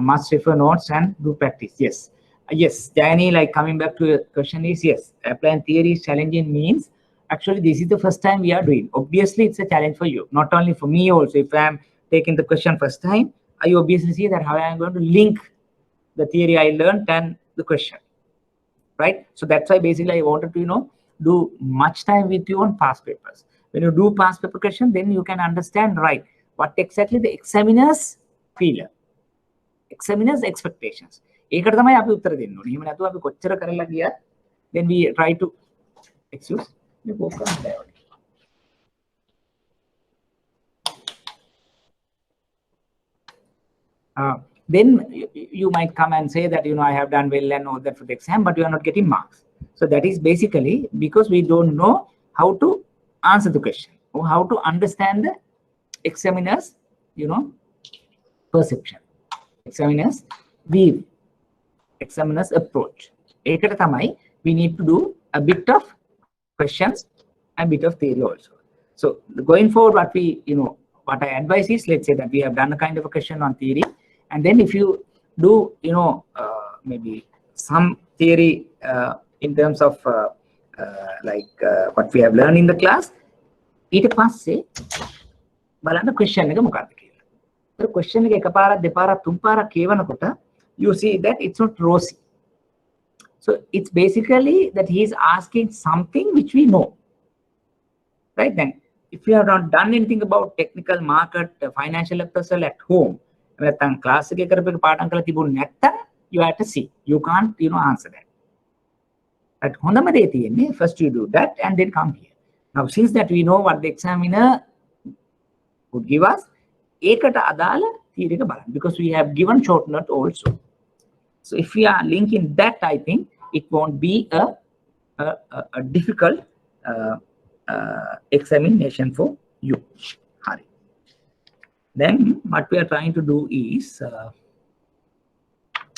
Must refer notes and do practice. Yes. Yes, Jayani, like coming back to your question is, yes, applied theory is challenging means actually this is the first time we are doing. Obviously, it's a challenge for you. Not only for me also. If I am taking the question first time, I obviously see that how I am going to link the theory I learned and the question. Right? So that's why basically I wanted to, you know, do much time with you on past papers. When you do past paper question, then you can understand, right, what exactly the examiner's feel, examiner's expectations. Then we try to, excuse me, then you might come and say that, you know, I have done well and all that for the exam, but you are not getting marks. So that is basically because we don't know how to answer the question or how to understand the examiner's, you know, perception, examiner's view, examiner's approach. We need to do a bit of questions and a bit of theory also. So going forward, what we, you know, what I advise is, let's say that we have done a kind of a question on theory, and then if you do, you know, maybe some theory in terms of what we have learned in the class, ඊට පස්සේ බලන්න question එක මොකක්ද කියලා. ඒ question එක එකපාරක් දෙපාරක් තුන් පාරක් කියවනකොට you see that it's not rosy. So it's basically that he is asking something which we know. Right? Then if you have not done anything about technical market, financial appraisal at home, class you have to see. You can't, you know, answer that. But first you do that and then come here. Now, since that we know what the examiner would give us, because we have given short note also. So if we are linking that, I think it won't be a difficult examination for you. Then what we are trying to do is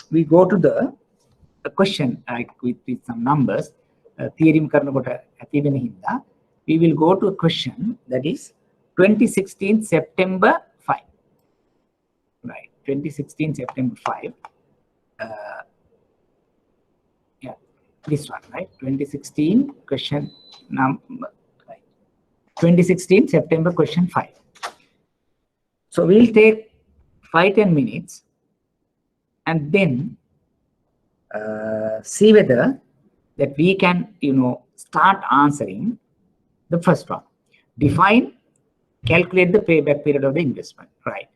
we go to the question like with some numbers. Theory we will go to a question that is 2016 September 5. Right, 2016 September 5. Yeah, this one, right? 2016 question number. Right. 2016 September question 5. So we'll take 5-10 minutes and then see whether that we can, start answering the first one. Define, calculate the payback period of the investment, right?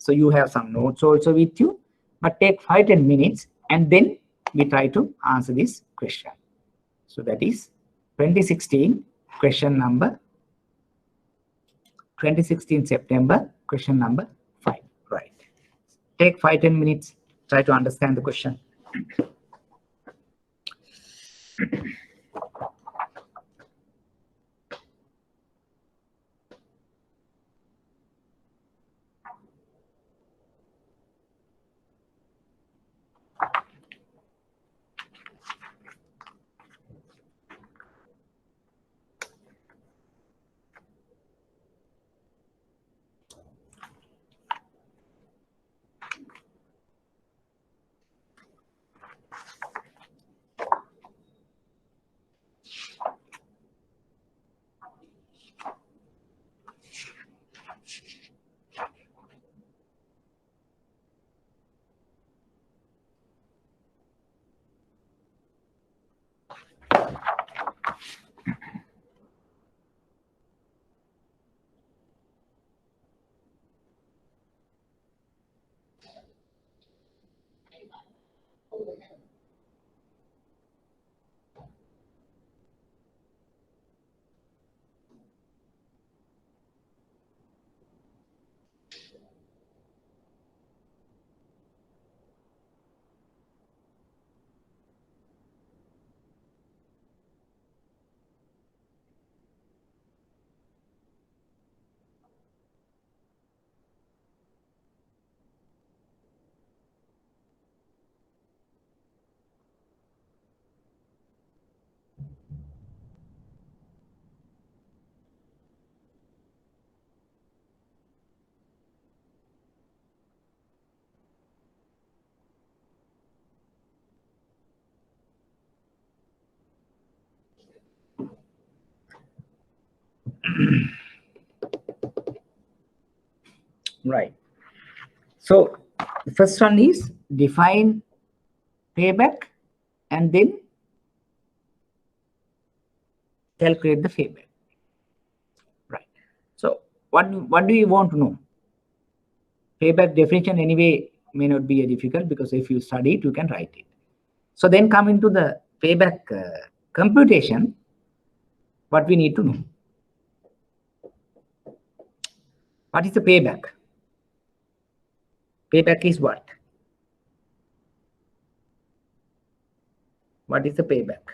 So you have some notes also with you, but take 5-10 minutes and then we try to answer this question. So that is 2016 question number 2016 September question number 5, right? Take 5-10 minutes, try to understand the question. Right. So the first one is define payback and then calculate the payback. Right. So what do you want to know? Payback definition anyway may not be difficult because if you study it, you can write it. So then come into the payback computation. What we need to know? What is the payback? Payback is what? What is the payback?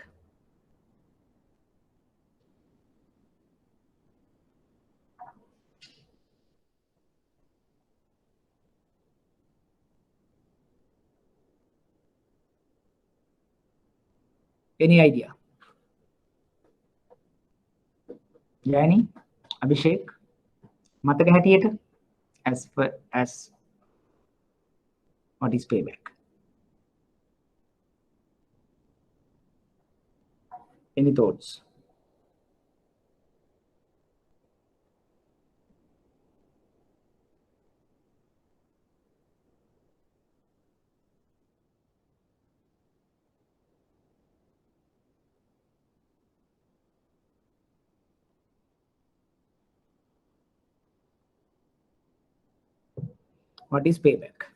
Any idea? Jani, Abhishek, Mataka Hatiyata, as what is payback? Any thoughts? What is payback?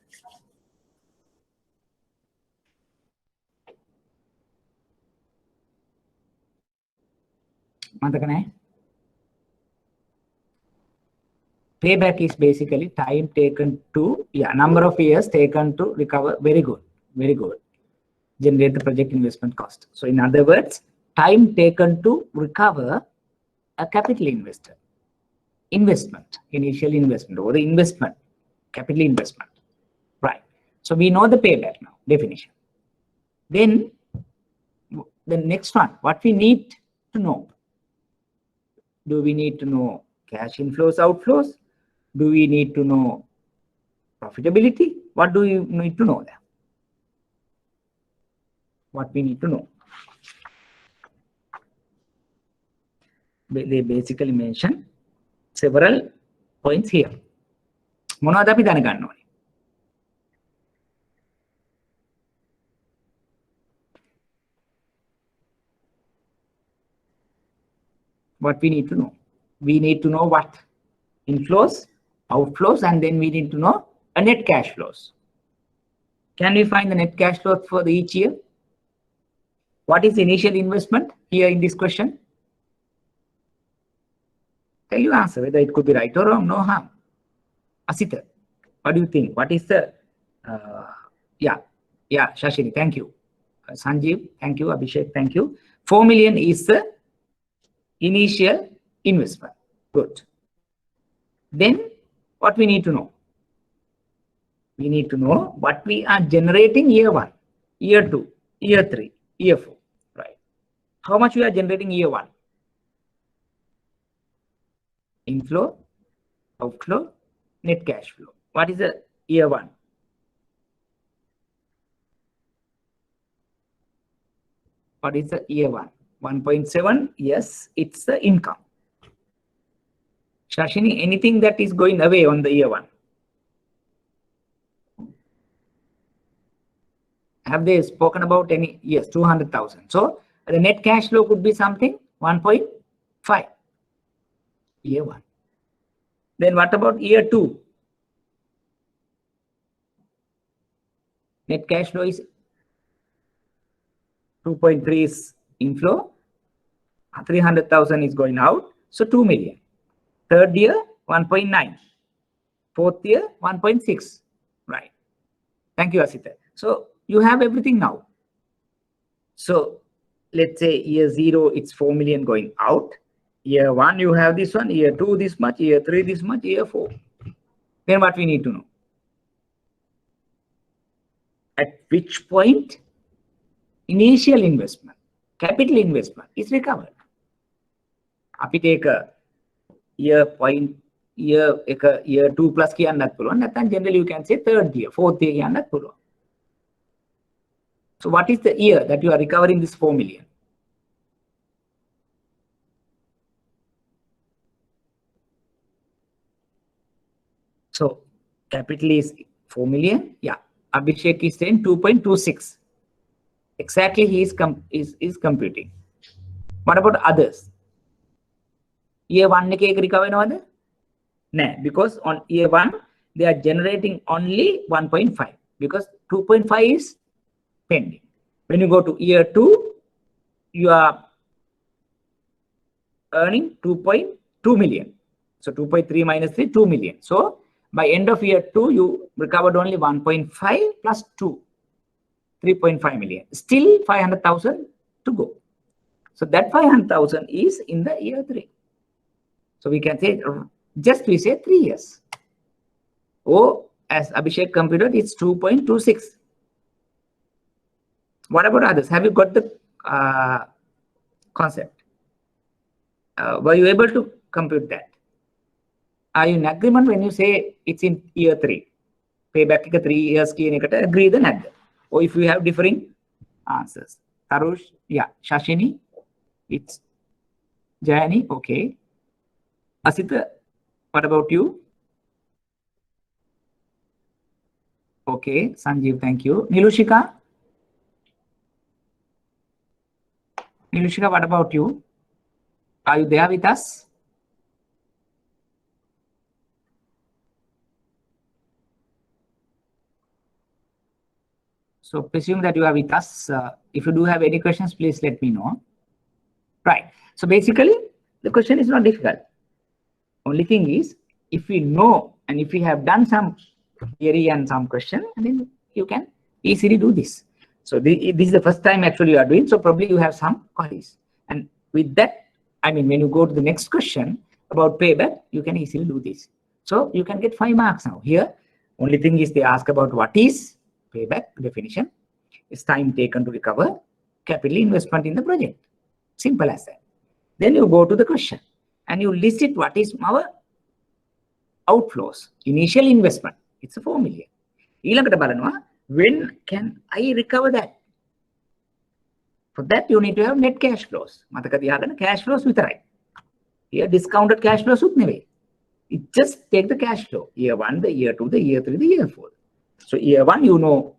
Payback is basically time taken to, number of years taken to recover. Very good, very good. Generate the project investment cost. So in other words, time taken to recover a capital investment, initial investment, or the investment, capital investment, right? So we know the payback now, definition. Then the next one, what we need to know. Do we need to know cash inflows, outflows? Do we need to know profitability? What do you need to know there? What we need to know? They basically mention several points here. මොනවද අපි දැනගන්න ඕනේ? what we need to know? We need to know what? Inflows, outflows, and then we need to know a net cash flows. Can we find the net cash flows for each year? What is the initial investment here in this question? Tell you answer, whether it could be right or wrong, no harm. Asita, what do you think? What is the, yeah, Shashini, thank you. Sanjeev, thank you. Abhishek, thank you. 4 million is the initial investment. Good. Then what we need to know? We need to know what we are generating year 1, year 2, year 3, year 4, right? How much we are generating year 1? Inflow, outflow, net cash flow. What is the year 1? What is the year 1? 1.7. Yes, it's the income. Shashini, anything that is going away on the year 1? Have they spoken about any? Yes, 200,000. So the net cash flow could be something 1.5. Year 1. Then what about year 2? Net cash flow is 2.3 is inflow, 300,000 is going out, so 2 million. Third year, 1.9. Fourth year, 1.6. Right. Thank you, Asita. So you have everything now. So let's say year 0, it's 4 million going out. Year 1, you have this one. Year 2, this much. Year 3, this much. Year 4. Then what we need to know? At which point initial investment, capital investment is recovered. Api take a year 2 plus කියන්නත් පුළුවන්. නැත්නම් generally you can say third year, fourth year කියන්නත් පුළුවන්. So what is the year that you are recovering this 4 million? So capital is 4 million. Yeah. Abhishek is saying 2.26. Exactly, he is computing. What about others? Year 1 එක recover වෙනවද? No, because on year 1 they are generating only 1.5 because 2.5 is pending. When you go to year 2, you are earning 2.2 million. So 2.3 minus 3, 2 million. So by end of year 2, you recovered only 1.5 plus 2, 3.5 million. Still 500,000 to go. So that 500,000 is in the year 3. So we can say, just we say 3 years. Oh, as Abhishek computed, it's 2.26. What about others? Have you got the concept? Were you able to compute that? Are you in agreement when you say it's in year 3? Payback 3 years agree the නැද්ද? Or if you have differing answers. Tarush, yeah. Shashini, it's Jayani, okay. Asita, what about you? Okay, Sanjeev, thank you. Nilushika? Nilushika, what about you? Are you there with us? So presume that you are with us. If you do have any questions, please let me know. Right. So basically, the question is not difficult. Only thing is, if we know and if we have done some theory and some question, then you can easily do this. So this is the first time actually you are doing. So probably you have some queries. And with that, I mean, when you go to the next question about payback, you can easily do this. So you can get 5 marks now. Here, only thing is they ask about what is payback definition. It's time taken to recover capital investment in the project. Simple as that. Then you go to the question and you list it. What is our outflows? Initial investment. It's a 4 million. When can I recover that? For that, you need to have net cash flows. Cash flows with right. Here, discounted cash flows with never. It just take the cash flow. Year 1, the year 2, the year 3, the year 4. So year 1, you know,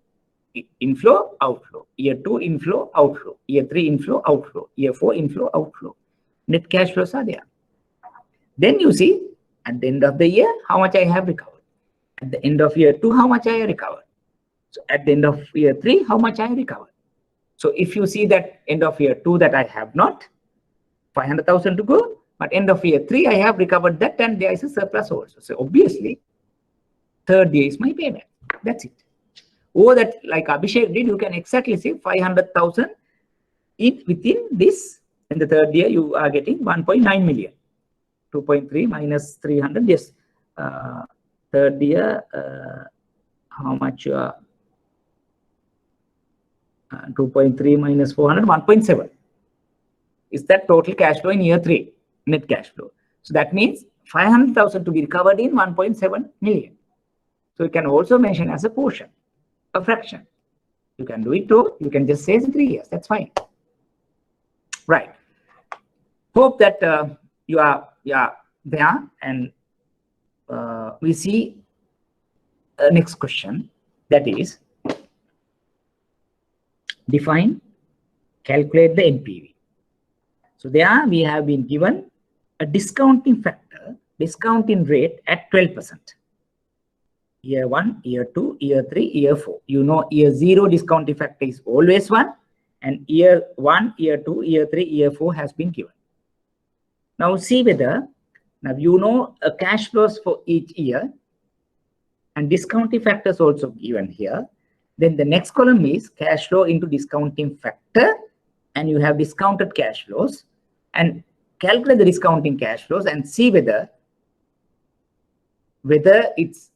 inflow, outflow. Year 2, inflow, outflow. Year 3, inflow, outflow. Year 4, inflow, outflow. net cash flows are there. Then you see at the end of the year how much I have recovered. At the end of year 2, how much I have recovered. So at the end of year 3, how much I have recovered. So if you see that end of year 2 that I have not, 500,000 to go, but end of year 3, I have recovered that and there is a surplus also. So obviously, third year is my payment. That's it. Or that, like Abhishek did, you can exactly say 500,000 within this. In the third year, you are getting 1.9 million. 2.3 minus 300, yes. Third year, how much you are? 2.3 minus 400, 1.7. Is that total cash flow in year 3, net cash flow. So that means 500,000 to be recovered in 1.7 million. So you can also mention as a portion, a fraction. You can do it too. You can just say it's 3 years. That's fine. Right. Hope that you are there, and we see next question, that is define, calculate the NPV. So there we have been given a discounting factor, discounting rate at 12%. Year 1, year 2, year 3, year 4. You know, year 0 discounting factor is always 1, and year 1, year 2, year 3, year 4 has been given. Now see whether, now you know cash flows for each year, and discounting factors also given here. Then the next column is cash flow into discounting factor, and you have discounted cash flows, and calculate the discounting cash flows and see whether it's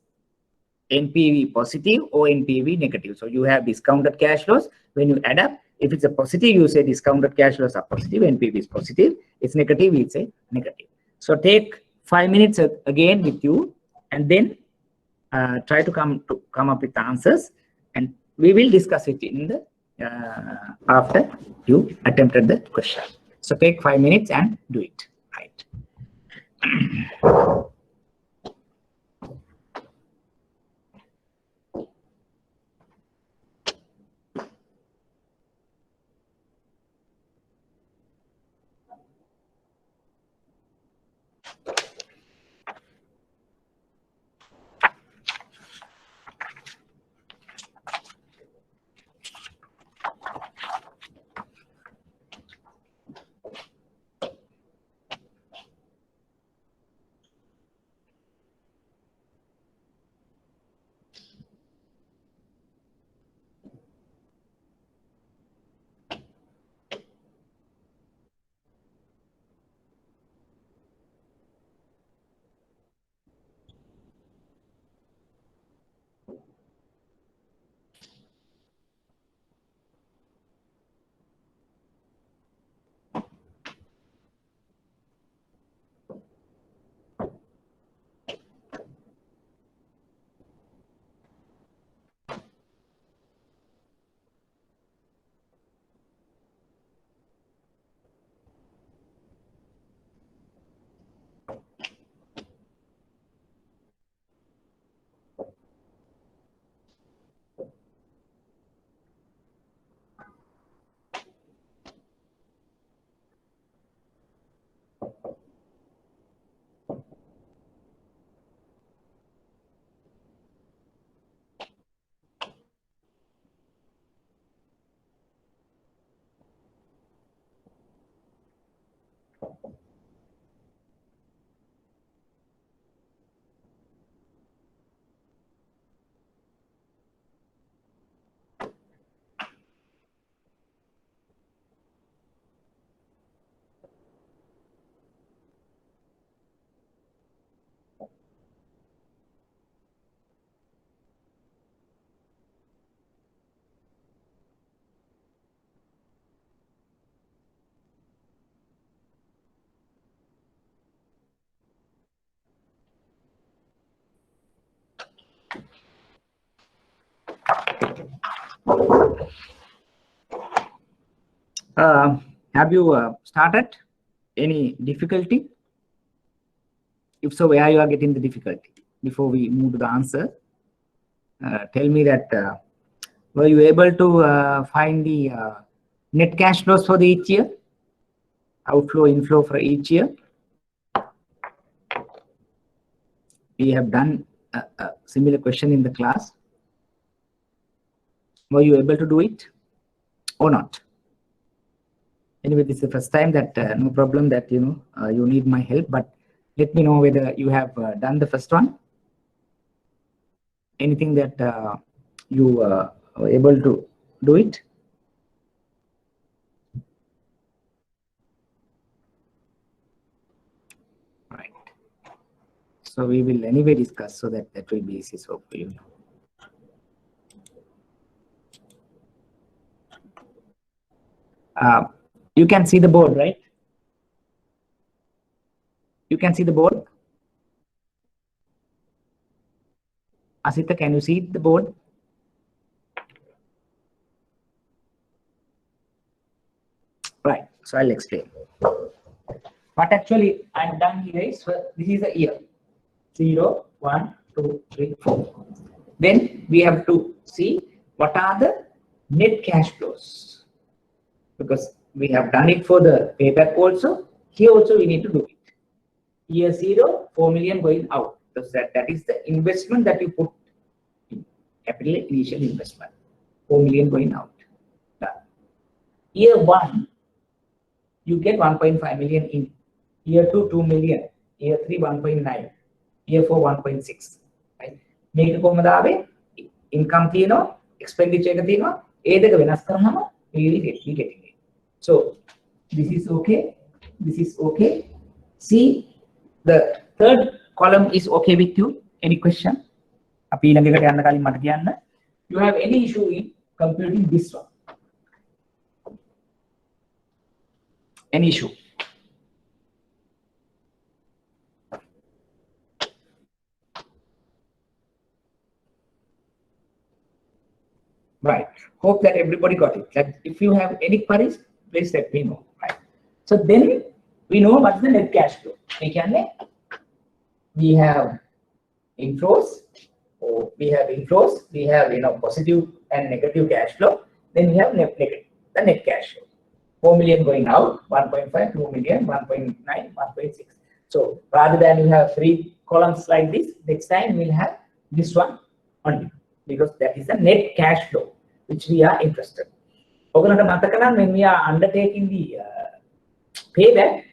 NPV positive or NPV negative. So you have discounted cash flows. When you add up, if it's a positive, you say discounted cash flows are positive, NPV is positive. It's negative, we say negative. So take 5 minutes again with you, and then try to come up with answers, and we will discuss it in the after you attempted the question. So take 5 minutes and do it. Right. Have you started? Any difficulty? If so, where you are getting the difficulty? Before we move to the answer, tell me that were you able to find the net cash flows for the each year? outflow, inflow for each year. We have done a similar question in the class. Were you able to do it or not? Anyway, this is the first time that no problem that you need my help, but let me know whether you have done the first one. Anything that you were able to do it. Right. So we will anyway discuss, so that will be easy for you. You can see the board, right? You can see the board. Asita, can you see the board? Right. So I'll explain. What actually I've done here is, this is a year. 0, 1, 2, 3, 4. Then we have to see what are the net cash flows. Because we have done it for the payback also. Here also we need to do it. Year 0, 4 million going out. So that is the investment that you put in, capital initial investment. 4 million going out. Year 1, you get 1.5 million in. Year 2, 2 million. Year 3, 1.9. Year 4, 1.6. Right? Make a income තියෙනවා, expenditure එක තියෙනවා. ඒ දෙක වෙනස් කරාම we will be getting it. So this is okay. This is okay. See, the third column is okay with you. Any question? අපි ඊළඟ එකට යන්න කලින් මට කියන්න. You have any issue in computing this one? Any issue? Right. Hope that everybody got it. Like, if you have any queries, please let me know. Right. So then we know what's the net cash flow. We have inflows, or we have positive and negative cash flow. Then we have the net cash flow. 4 million going out, 1.5, 2 million, 1.9, 1.6. So rather than you have 3 columns like this, next time we'll have this one only, because that is the net cash flow which we are interested. When we are undertaking the payback,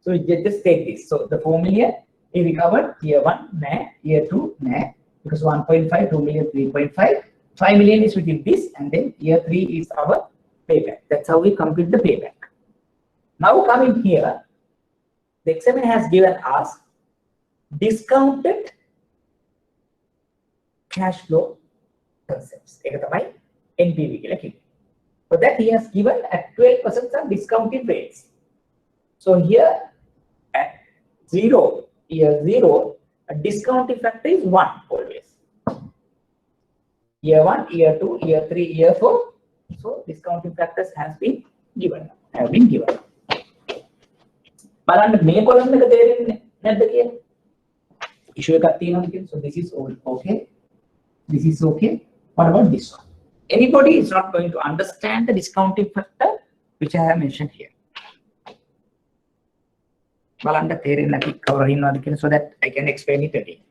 so we just take this. So the 4 million we recovered year 1, nah, year 2, nah, because 1.5, 2 million, 3.5, 5 million is within this, and then year 3 is our payback. That's how we complete the payback. Now coming here, the examiner has given us discounted cash flow concepts. NPV. For that he has given at 12% some discounted rates. So here at year 0, a discounting factor is 1 always. Year 1, year 2, year 3, year 4. So discounting factors have been given. බලන්න මේ column එක තේරෙන්නේ නැද්ද කියලා? issue එකක් තියෙනවද කියලා? So this is all okay. This is okay. What about this one? Anybody is not going to understand the discounting factor which I have mentioned here. බලන්න තේරෙන්නේ නැති කවුරු ඉන්නවද කියලා, so that I can explain it again.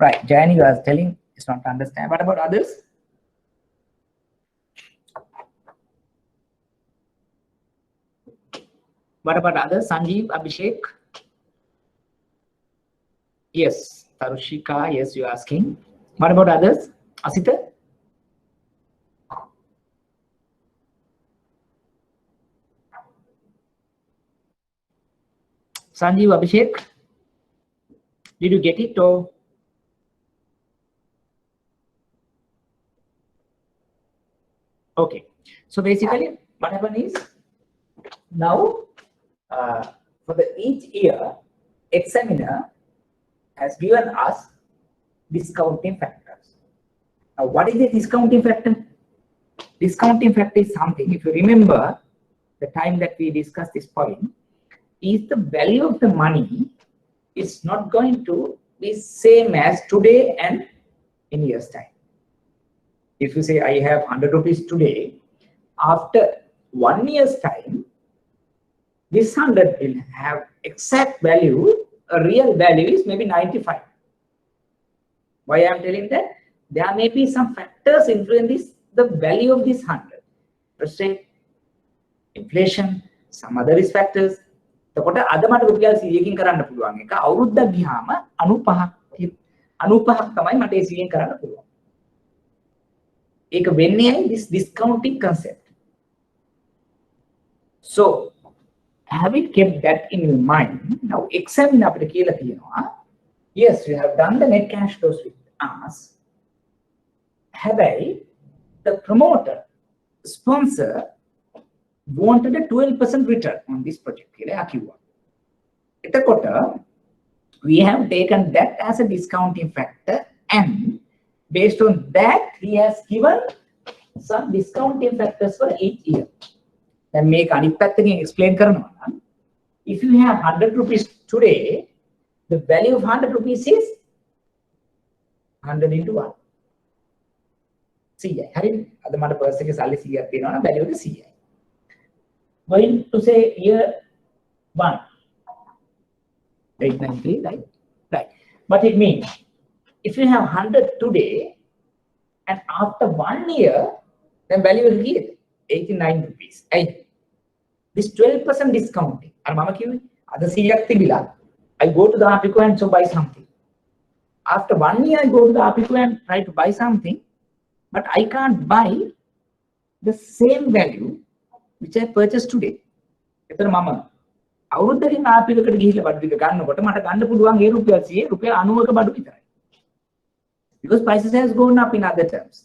Right, Jayani was telling it's not to understand. What about others? What about others? Sanjeev, Abhishek? Yes, Tarushika, yes, you're asking. What about others? Asita? Sanjeev, Abhishek? Did you get it or? Okay, so basically what happened is, now for each year, examiner has given us discounting factors. Now what is the discounting factor? Discounting factor is something, if you remember the time that we discussed this point, is the value of the money it's not going to be same as today and in years time. If you say I have 100 rupees today, after 1 year's time, this 100 will have exact value. A real value is maybe 95. Why I am telling that? There may be some factors influencing the value of this 100. Let's say inflation, some other risk factors. එතකොට අද මට රුපියල් 100කින් කරන්න පුළුවන් එක අවුරුද්දක් ගියාම 95ක් තමයි මට ඒ 100කින් කරන්න පුළුවන්. ඒක වෙන්නේ this discounting concept. So having kept that in your mind, now examine අපිට කියලා තියෙනවා, yes, we have done the net cash flows with us. හැබැයි the promoter, sponsor wanted a 12% return on this project. We have taken that as a discounting factor, and based on that, he has given some discounting factors for each year. Then make explain. If you have 100 rupees today, the value of 100 rupees is 100 into 1. CI. That's the person is value of the CI. Going to say year 1, 893, right? Right. But it means if you have 100 today, and after 1 year, then value will be 89 rupees. This 12% discounting. I go to the Apico and so buy something. After 1 year, I go to the Apico and try to buy something, but I can't buy the same value which I purchased today. එතන මම අවුරුද්දකින් ආපිකකට ගිහිල්ලා බඩු ටික ගන්නකොට මට ගන්න පුළුවන් ඒ රුපියල් 100 රුපියල් 90ක බඩු විතරයි. Because prices has gone up in other terms.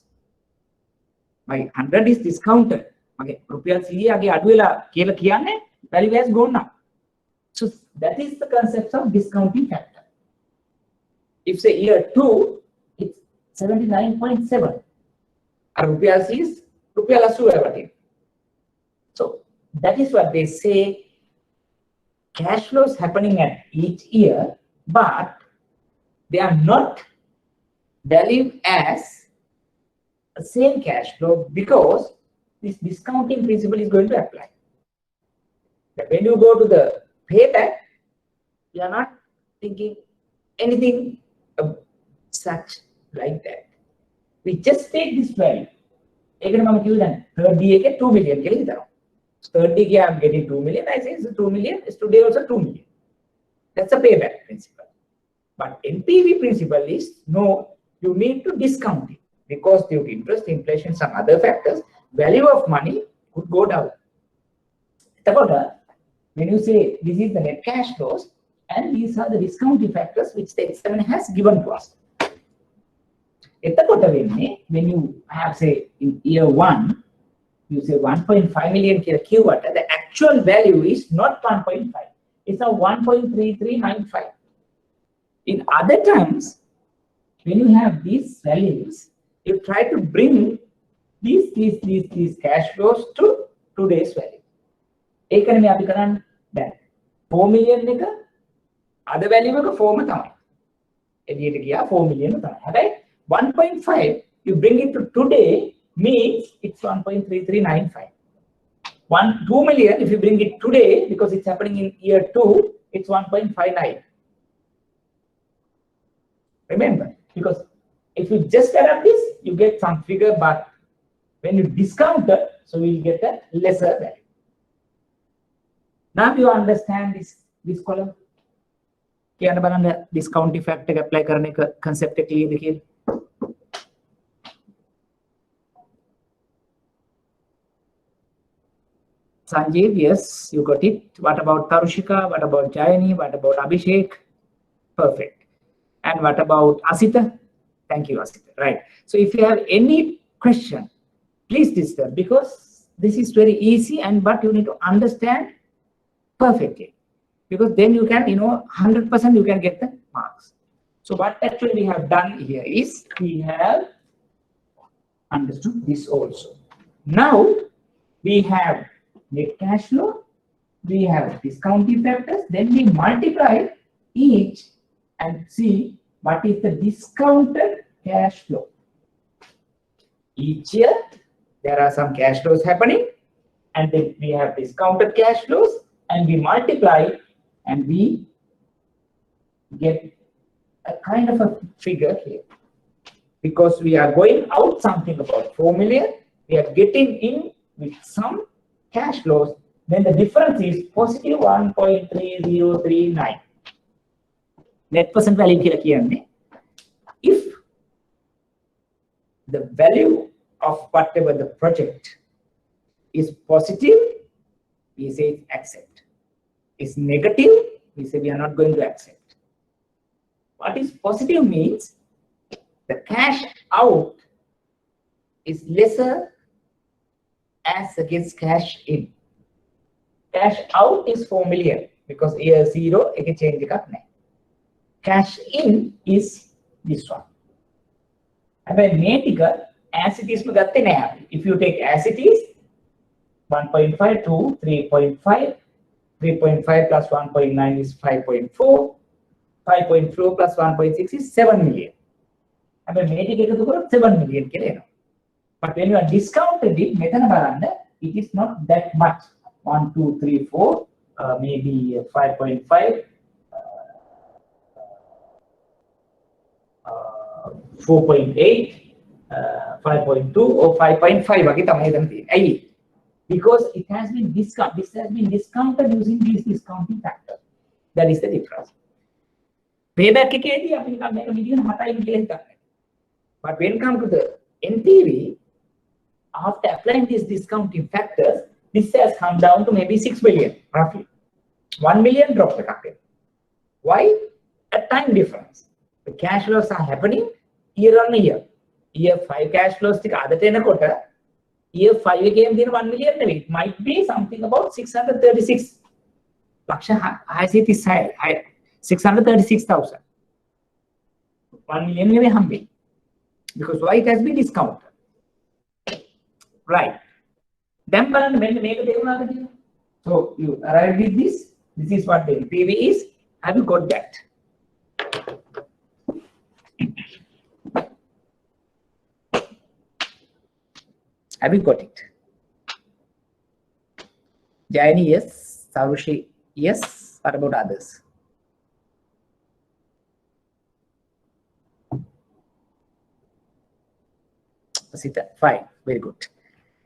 My 100 is discounted. මගේ රුපියල් 100 ගේ අඩු වෙලා කියලා කියන්නේ value has gone up. So that is the concept of discounting factor. If say year 2, it's 79.7. Our රුපියල් is රුපියල් 80 වටින්. So that is what they say, cash flows happening at each year, but they are not valued as the same cash flow because this discounting principle is going to apply. But when you go to the payback, you are not thinking anything such like that. We just take this value. Third day 2 million. Third day I'm getting 2 million. I say it's 2 million. It's today also 2 million. That's a payback principle. But NPV principle is no, you need to discount it because due to interest, inflation, some other factors, value of money could go down. When you say this is the net cash flows and these are the discounting factors which the examiner has given to us. When you have say in year 1, you say 1.5 million kilowatt, the actual value is not 1.5. It's a 1.3395. In other terms, when you have these values, you try to bring these cash flows to today's value. That 4 million other value of 4 million. 1.5, you bring it to today, means it's 1.3395. 2 million, if you bring it today, because it's happening in year 2, it's 1.59. Remember, because if you just add up this, you get some figure, but when you discount it, so we'll get a lesser value. Now you understand this column. The discounting factor apply karne ka concept clear dekhiye. Sanjeev, yes, you got it. What about Tarushika? What about Jayani? What about Abhishek? Perfect. And what about Asita? Thank you, Asita. Right. So if you have any question, please disturb because this is very easy but you need to understand perfectly because then you can, 100% you can get the marks. So what actually we have done here is we have understood this also. Now we have net cash flow, we have discounting factors, then we multiply each and see what is the discounted cash flow. Each year, there are some cash flows happening, and then we have discounted cash flows, and we multiply, and we get a kind of a figure here. Because we are going out something about 4 million, we are getting in with some cash flows, then the difference is positive 1.3039. Net present value here. If the value of whatever the project is positive, we say accept. Is negative, we say we are not going to accept. What is positive means the cash out is lesser as against cash in. Cash out is 4 million because year 0 it change එකක් නැහැ. Cash in is this one. හැබැයි මේ ටික as it is ම ගත්තේ නැහැ. If you take as it is 1.5 to 3.5, 3.5 plus 1.9 is 5.4, 5.4 plus 1.6 is 7 million. හැබැයි මේ ටික එකතු කරොත් 7 million කියලා එනවා. But when you are discounted it, මෙතන බලන්න it is not that much. 1, 2, 3, 4, maybe 5.5, 4.8, 5.2 or 5.5 වගේ තමයි එතන තියෙන්නේ. ඇයි? Because it has been discounted. This has been discounted using these discounting factors. That is the difference. Payback එකේදී අපි නිකන් මේක මිලියන 7යි කියලා හිතන්නේ. But when come to the NPV, after applying these discounting factors, this has come down to maybe 6 million, roughly. 1 million drop the capital. Why? A time difference. The cash flows are happening year on year. Year 5 cash flows tika ada tena kota. Year 5 again din 1 million නෙවෙයි. It might be something about 636. ලක්ෂ 636,000. 1 million නෙවෙයි හම්බෙන්නේ. Because why it has been discounted. Right. Then බලන්න මෙන්න මේක තේරුණාද කියලා. So you arrive with this. This is what the NPV is. Have you got that? Have you got it? Jayani, yes. Sarushi, yes. What about others? Fine. Very good.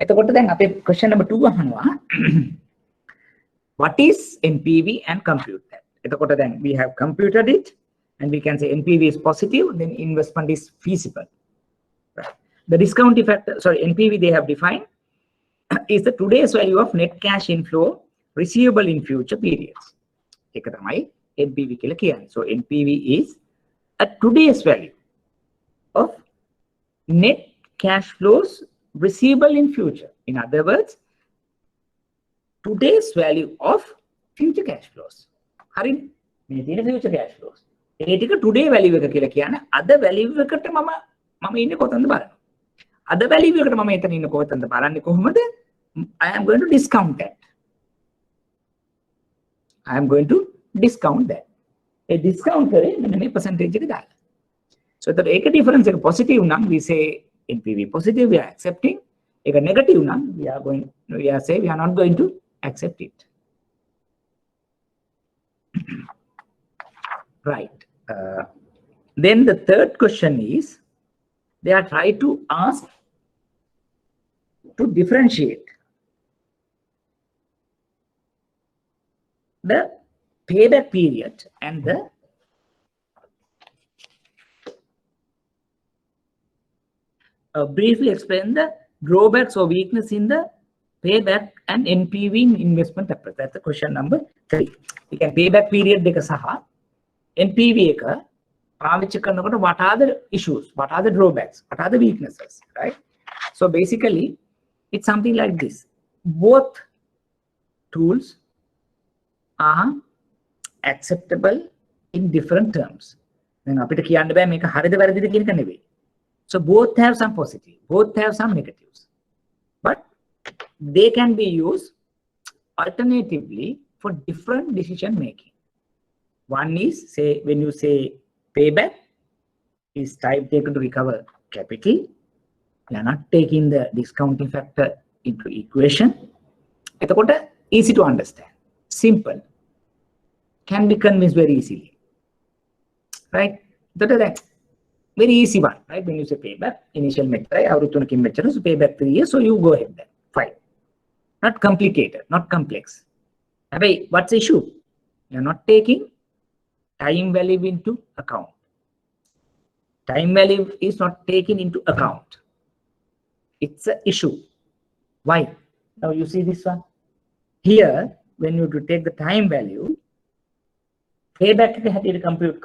එතකොට දැන් අපේ question number 2 අහනවා what is NPV and compute that. එතකොට දැන් we have computed it and we can say NPV is positive, then investment is feasible. Right. The discounting factor, sorry, NPV they have defined is the today's value of net cash inflow receivable in future periods. ඒක තමයි NPV කියලා කියන්නේ. So NPV is a today's value of net cash flows receivable in future. In other words, today's value of future cash flows. හරිනේ? මේ තියෙන future cash flows. ඒ ටික today value එක කියලා කියන්නේ අද value එකට මම ඉන්නේ කොතනද බලන්න. අද value එකට මම එතන ඉන්නේ කොතනද බලන්නේ කොහොමද? I am going to discount that. I am going to discount that. A discount කරේ මෙන්න මේ percentage එක දාලා. So එතකොට ඒක difference එක positive නම් we say NPV positive, we are accepting. If a negative none, we are saying we are not going to accept it. Right. Then the third question is they are trying to ask to differentiate the payback period and the briefly explain the drawbacks or weakness in the payback and NPV in investment approach. That's the question number 3. You can payback period එක සහ NPV එක පාවිච්චි කරනකොට what are the issues, what are the drawbacks, what are the weaknesses, right? So basically it's something like this. Both tools are acceptable in different terms. දැන් අපිට කියන්න බෑ මේක හරිද වැරදිද කියන එක නෙවෙයි. So both have some positive, both have some negatives, but they can be used alternatively for different decision making. One is, say, when you say payback is time taken to recover capital, you are not taking the discounting factor into equation. It's easy to understand, simple, can be convinced very easily, right? That is very easy one, right? When you say payback, initial method, so payback 3 years, so you go ahead then, fine. Not complicated, not complex. What's the issue? You're not taking time value into account. Time value is not taken into account. It's an issue. Why? Now you see this one. Here, when you take the time value, payback compute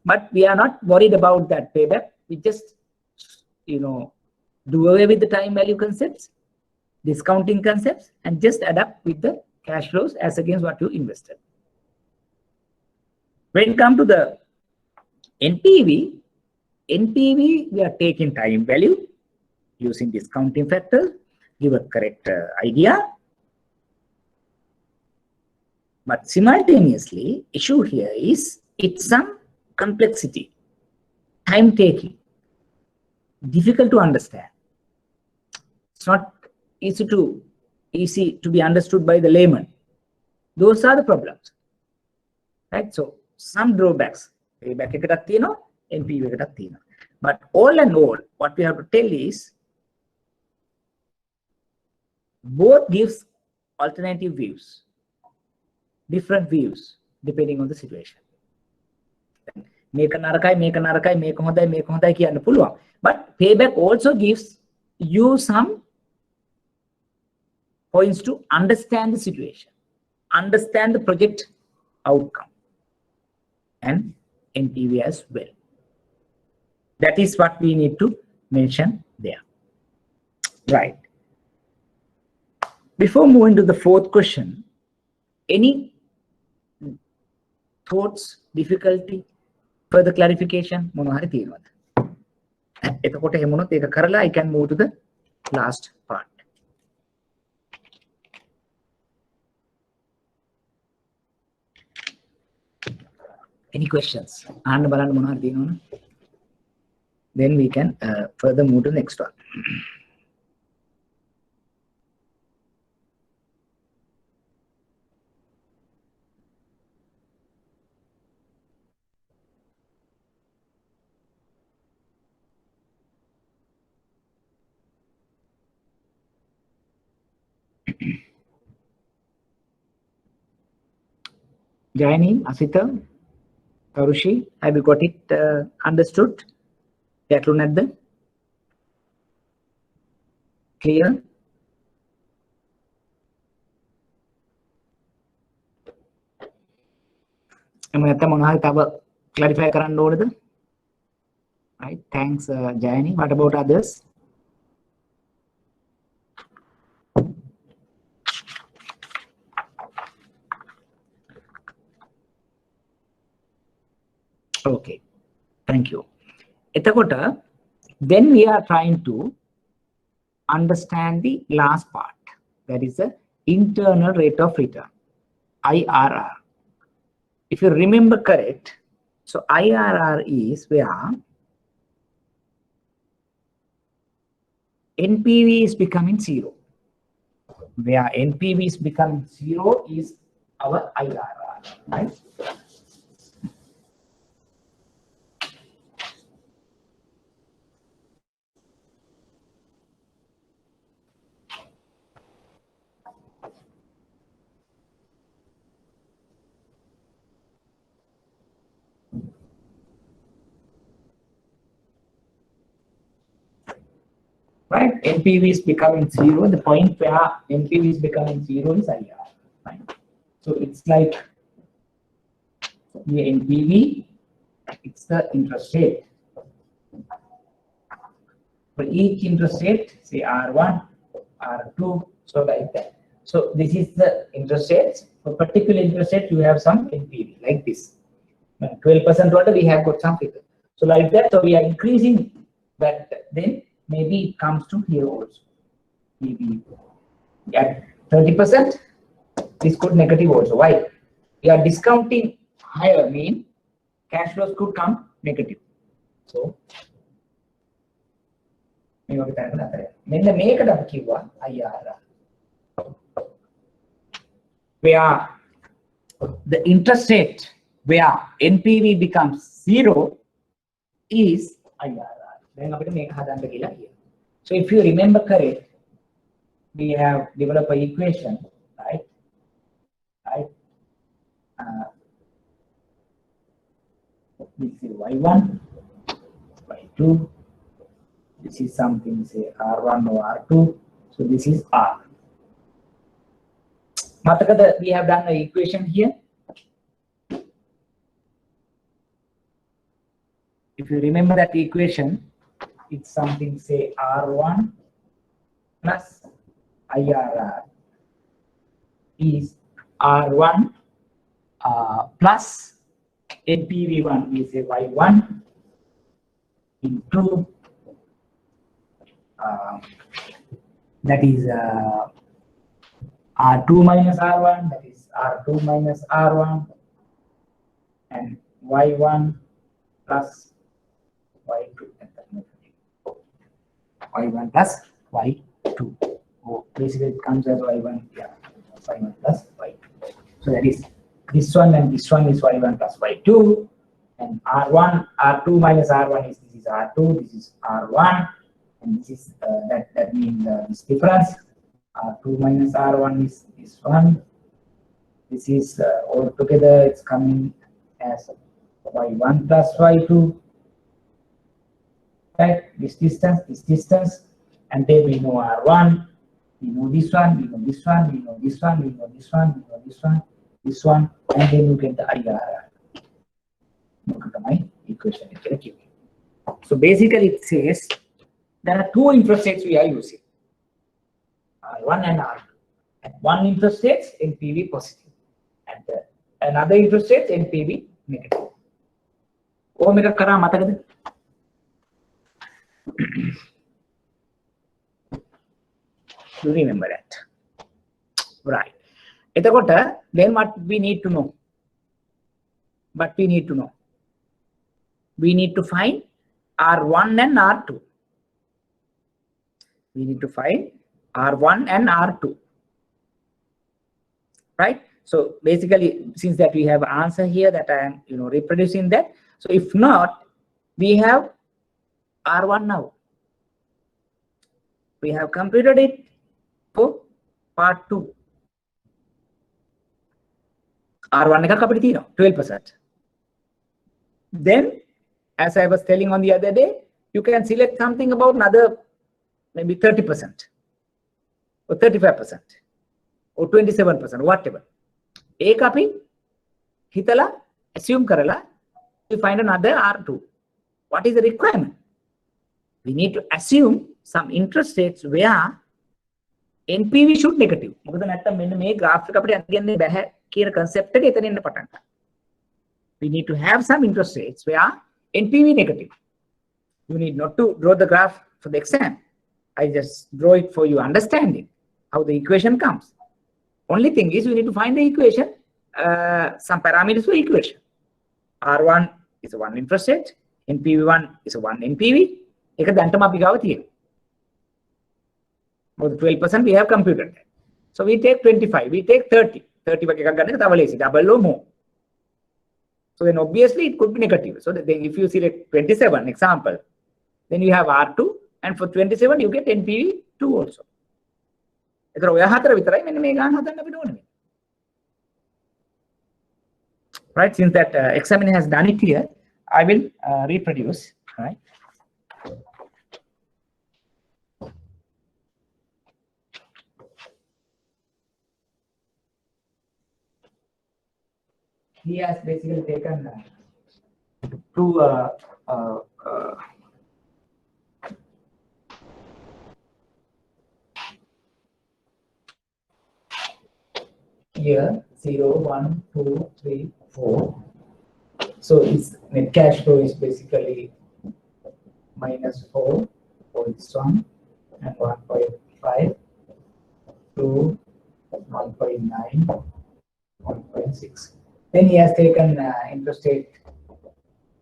but we are not worried about that payback. We just, do away with the time value concepts, discounting concepts, and just adapt with the cash flows as against what you invested. When it comes to the NPV, we are taking time value using discounting factors, give a correct idea. But simultaneously, issue here is it's some complexity, time taking, difficult to understand. It's not easy to be understood by the layman. Those are the problems, right? So some drawbacks, payback ekata thiyena, NPV ekata thiyena. But all and all, what we have to tell is both gives alternative views, different views depending on the situation. Make a narakai, make hondai kiyanna puluwan. But payback also gives you some points to understand the situation, understand the project outcome, and NPV as well. That is what we need to mention there. Right. Before moving to the fourth question, any thoughts, difficulty, further clarification? I can move to the last part. Any questions? Then we can further move to the next one. Jayani, Asita, Karushi, have you got it understood? Clear? Clarify karan right? Thanks, Jayani. What about others? Okay, thank you. Then we are trying to understand the last part, that is the internal rate of return, IRR. If you remember correct, so IRR is where NPV is becoming 0. Where NPV is becoming 0 is our IRR, right? Right, NPV is becoming 0. The point where NPV is becoming 0 is IRR. Right? So it's like the NPV, it's the interest rate. For each interest rate, say R1, R2, so like that. So this is the interest rates. For particular interest rate, you have some NPV like this. 12% order, we have got some figure. So like that, so we are increasing that, then maybe it comes to here also. Maybe at 30%, This could negative also. Why? You are discounting higher, mean cash flows could come negative. So where the interest rate where NPV becomes 0 is IRR. So if you remember correct, we have developed an equation, right? This is Y1, Y2. This is something say R1 or R2. So this is R. We have done the equation here. If you remember that equation, it's something say R1 plus IRR is R1 plus NPV1 is a Y1 into that is R2 minus R1, that is R2 minus R1, and Y1 plus Y2. Y1 plus Y2. Oh, basically it comes as Y1, yeah, Y1 plus Y2. So that is this one and this one is Y1 plus Y2, and R1, R2 minus R1 is this is R2, this is R1, and this is that means this difference. R2 minus R1 is this one. This is all together it's coming as Y1 plus Y2. Right? This distance, and then we know R1, we know this one, we know this one, we know this one, we know this one, we know this one, this one, and then you get the IRR. Look at my equation. So basically it says there are two interest rates we are using, R1 and R2. At one interest rate, NPV positive, and another interest rate, NPV negative. Omega kara matagada. Do you remember that? Right. Then what we need to know? We need to find R1 and R2. We need to find R1 and R2. Right? So basically, since that we have answer here that I am reproducing that. So if not, we have R1 now. We have computed it for part 2. R1 12%. Then, as I was telling on the other day, you can select something about another maybe 30% or 35% or 27%, whatever. A copy, hitala, assume karala, you find another R2. What is the requirement? We need to assume some interest rates where NPV should negative. We need to have some interest rates where NPV negative. You need not to draw the graph for the exam. I just draw it for you understanding how the equation comes. Only thing is you need to find the equation, some parameters for equation. R1 is a 1 interest rate, NPV1 is a 1 NPV. For the 12% we have computed that. So we take 25, we take 30. 30 double or more. So then obviously it could be negative. So then if you select 27 example, then you have R2, and for 27 you get NPV 2 also. Right, since that examiner has done it here, I will reproduce. Right. He has basically taken two here 0, 1, 2, 3, 4. So his net cash flow is basically -4 for this one, and 1.5, 2, 1.9, 1.6. Then he has taken interest rate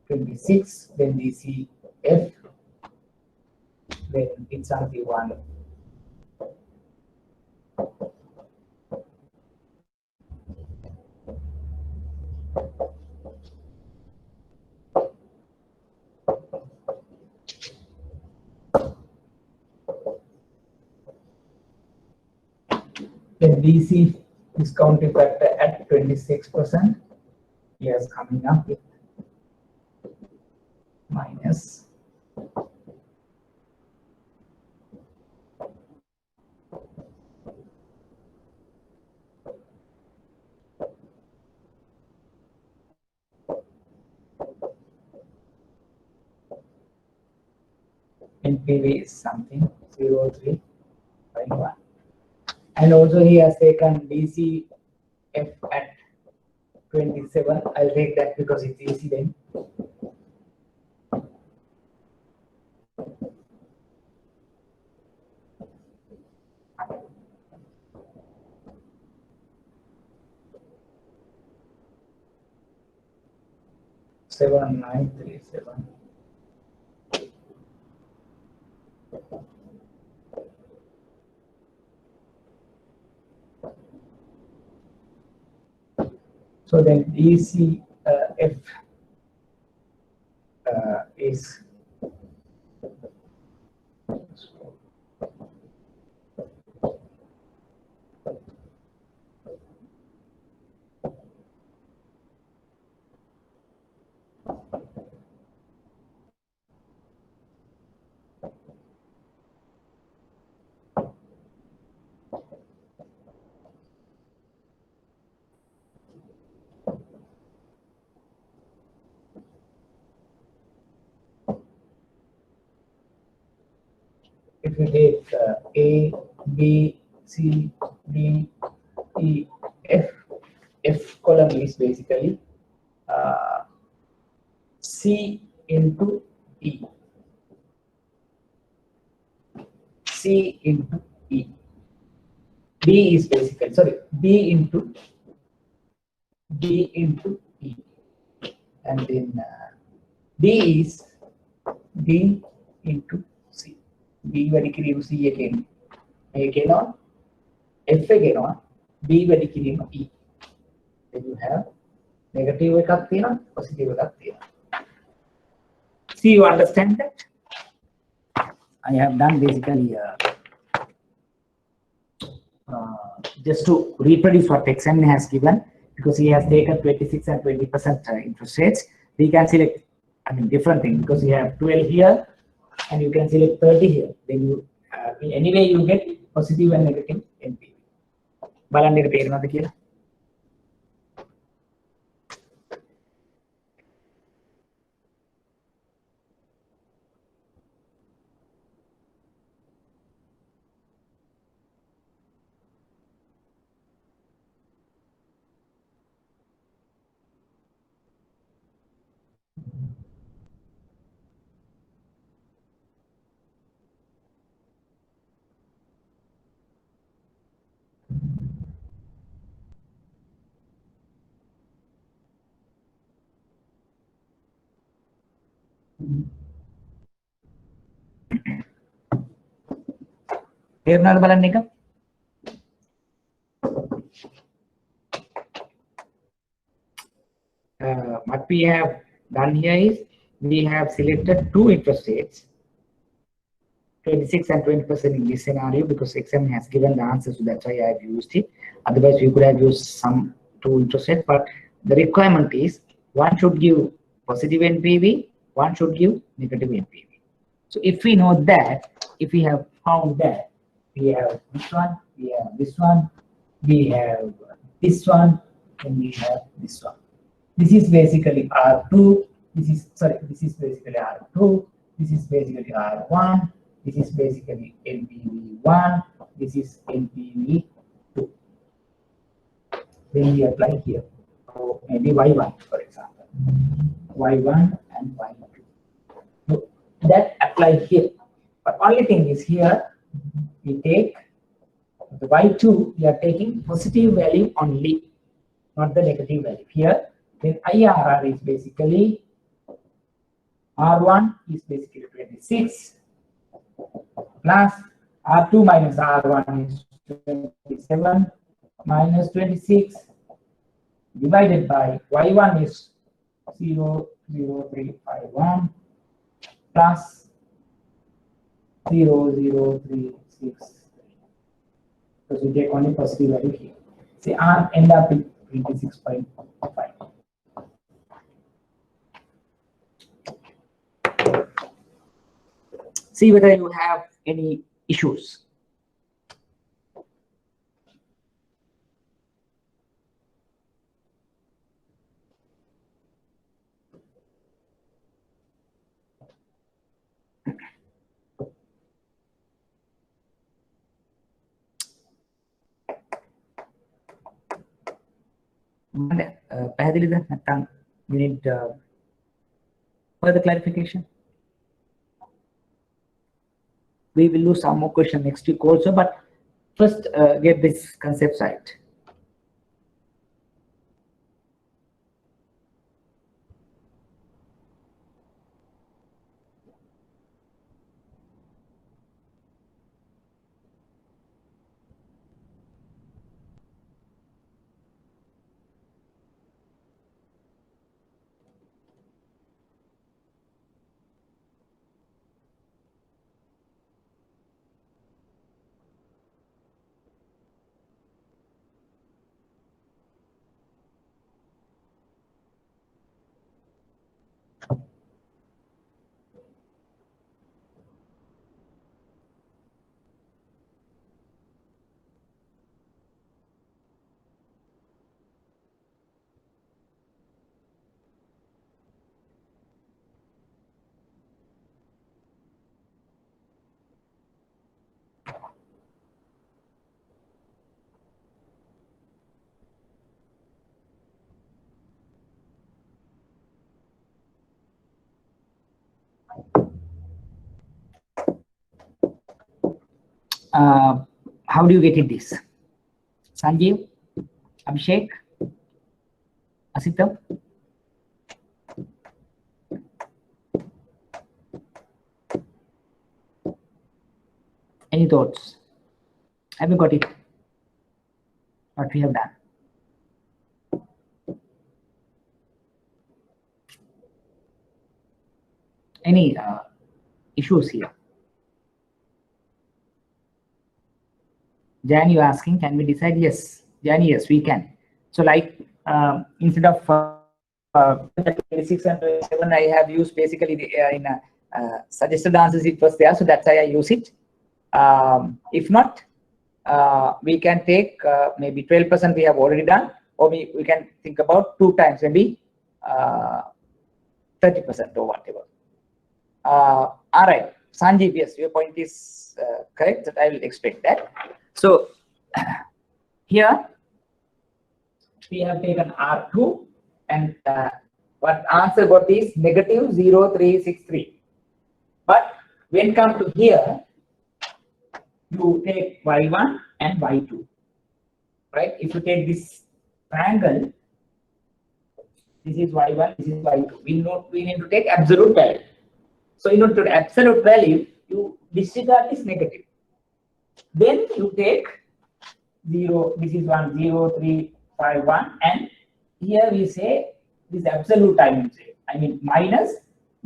26, then DCF, then it's only 1. Then DC discounting factor at 26%. Yes, coming up with minus. NPV is something 0.351. And also he has taken DCF at 27. I'll take that because it's easy then. Seven, 9, 3, 7. So then DCF is if we take A, B, C, D, E, F, F column is basically C into E. C into E. D is basically, sorry, B into E. And then D is B into C. B වැඩි කිරීම C එකෙන් මේකේ නෝ F එකේ නෝ B වැඩි කිරීම E. Then you have negative එකක් තියෙනවා positive එකක් තියෙනවා. See, you understand that? I have done basically just to reproduce what XM has given, because he has taken 26 and 20% interest rates. We can select, I mean, different thing, because you have 12 here and you can select 30 here. Then you anyway you get positive and negative NPV. බලන්න එක තේරෙනවද කියලා? තේරුණාද බලන්න එක? What we have done here is we have selected two interest rates, 26 and 20% in this scenario, because XM has given the answer, so that's why I have used it. Otherwise we could have used some two interest rates, but the requirement is one should give positive NPV, one should give negative NPV. So if we know that, if we have found that, we have this one, we have this one, we have this one, and we have this one. This is basically R2, this is, sorry, this is basically R2, this is basically R1, this is basically NPV1, this is NPV2. Then we apply here, so maybe Y1, for example, Y1 and Y2. So that apply here, but only thing is here, we take The y2, we are taking positive value only, not the negative value. Here, then IRR is basically R1 is basically 26 plus R2 minus R1 is 27 minus 26 divided by y1 is 0.0351 plus 0.0363. Because we take only positive value here. Say R end up with 26.5. See whether you have any issues. We need further clarification. We will do some more question next week also, but first get this concept right. How do you get it this? Sanjeev, Abhishek, Asitam? Any thoughts? Have you got it? What we have done? Any issues here? Jan, you asking, can we decide? Yes, Jan, yes, we can. So like instead of 26 and 27, I have used basically the, in suggested answers it was there, so that's why I use it. If not, we can take maybe 12% we have already done, or we can think about 2 times, maybe 30% or whatever. All right, Sanjeev, yes, your point is correct. That I will explain that. So here we have taken R2 and what answer got is negative 0.363. But when come to here, you take y1 and y2, right? If you take this triangle, this is y1, this is y2. We need to take absolute value. So in order to absolute value, you disregard this negative. Then you take 0, this is 1.0351, and here we say this absolute I mean minus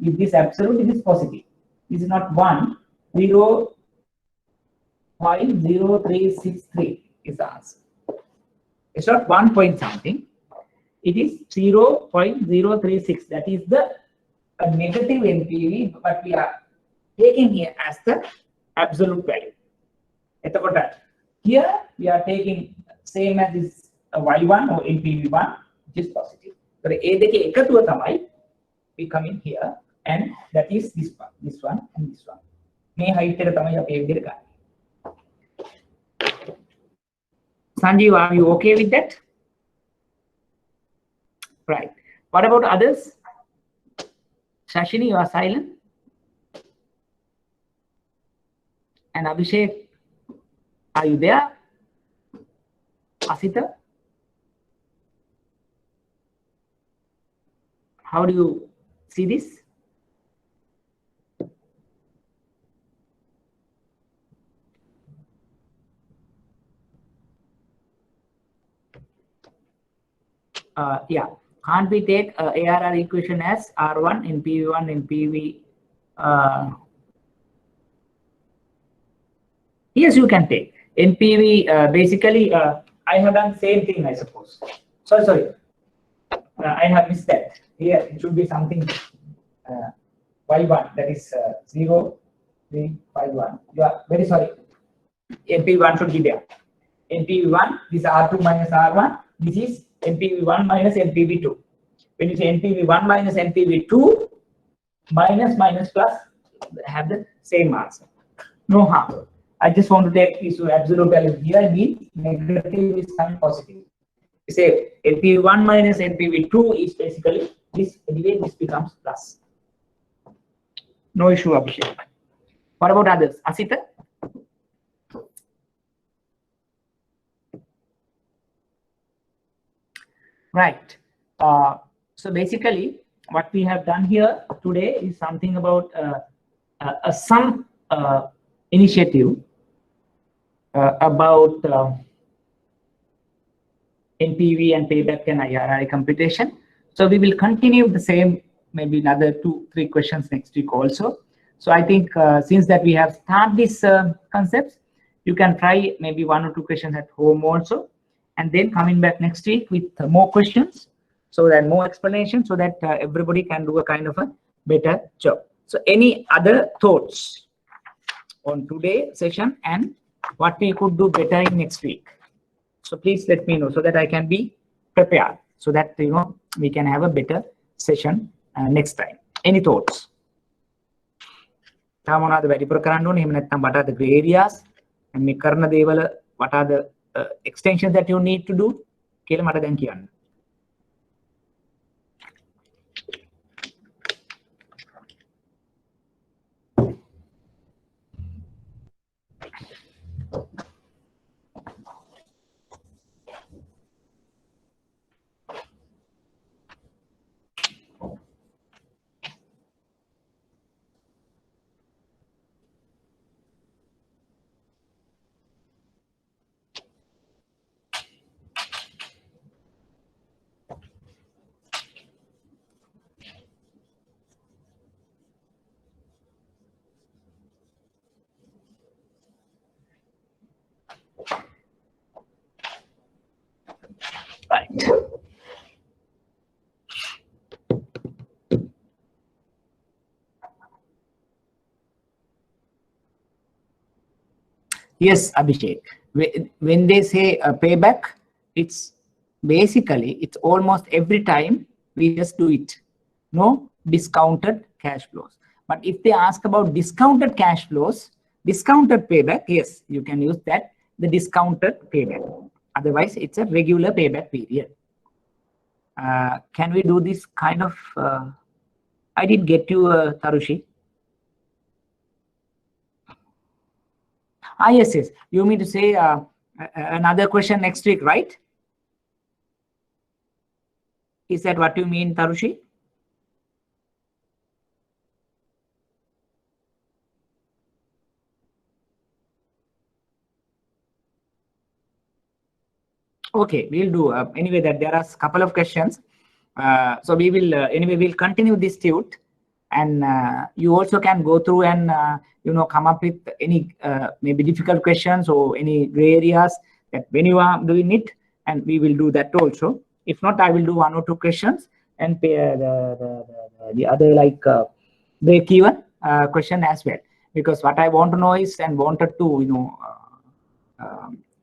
with this absolute, it is positive. This is not 0.0363 is the answer. It's not 1 point something. It is 0.036. That is the negative NPV, but we are taking here as the absolute value. Here we are taking same as this y1 or NPV1, which is positive. So we come in here, and that is this one, and this one. Sanjeev, are you okay with that? Right. What about others? Shashini, you are silent. And Abhishek, are you there? Asita? How do you see this? Yeah, can't we take ARR equation as R1 in PV1 in PV? Yes, you can take. In PV, basically, I have done same thing, I suppose. Sorry. I have missed that. Here, it should be something Y1, that is 0, 3, 5, 1. You are very sorry. NPV1 should be there. NPV1, this R2 minus R1, this is NPV1 minus NPV2. When you say NPV1 minus NPV2, minus plus have the same answer. No harm. I just want to take this to absolute value. Here means negative is some positive. You say NPV1 minus NPV2 is basically this, anyway, this becomes plus. No issue, Abhishek. What about others? Asita? Right. So basically, what we have done here today is something about some initiative about NPV and payback and IRR computation. So we will continue the same, maybe another 2-3 questions next week also. So I think since that we have started these concepts, you can try maybe 1 or 2 questions at home also, and then coming back next week with more questions, so that more explanation, so that everybody can do a kind of a better job. So any other thoughts on today's session and what we could do better in next week? So please let me know so that I can be prepared, so that we can have a better session next time. Any thoughts? What are the gray areas and what are the extensions that you need to do? Right. Yes, Abhishek. When they say payback, it's basically, it's almost every time we just do it. No discounted cash flows. But if they ask about discounted cash flows, discounted payback, yes, you can use that, the discounted payback. Otherwise, it's a regular payback period. Can we do this kind of, I did get you, Tarushi. Yes. You mean to say another question next week, right? Is that what you mean, Tarushi? Okay, we'll do. Anyway, that there are a couple of questions. So we will, anyway, we'll continue this tute. And you also can go through and, come up with any maybe difficult questions or any gray areas that when you are doing it, and we will do that also. If not, I will do 1 or 2 questions and pay the other like break-even question as well. Because what I want to know is, and wanted to,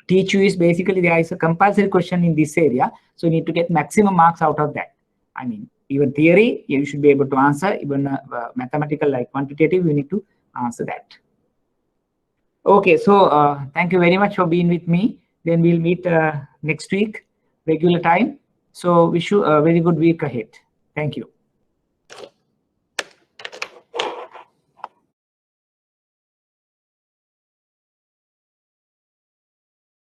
teach you is basically there is a compulsory question in this area. So you need to get maximum marks out of that. I mean, even theory, you should be able to answer. Even mathematical, like quantitative, you need to answer that. Okay, so thank you very much for being with me. Then we'll meet next week, regular time. So wish you a very good week ahead. Thank you.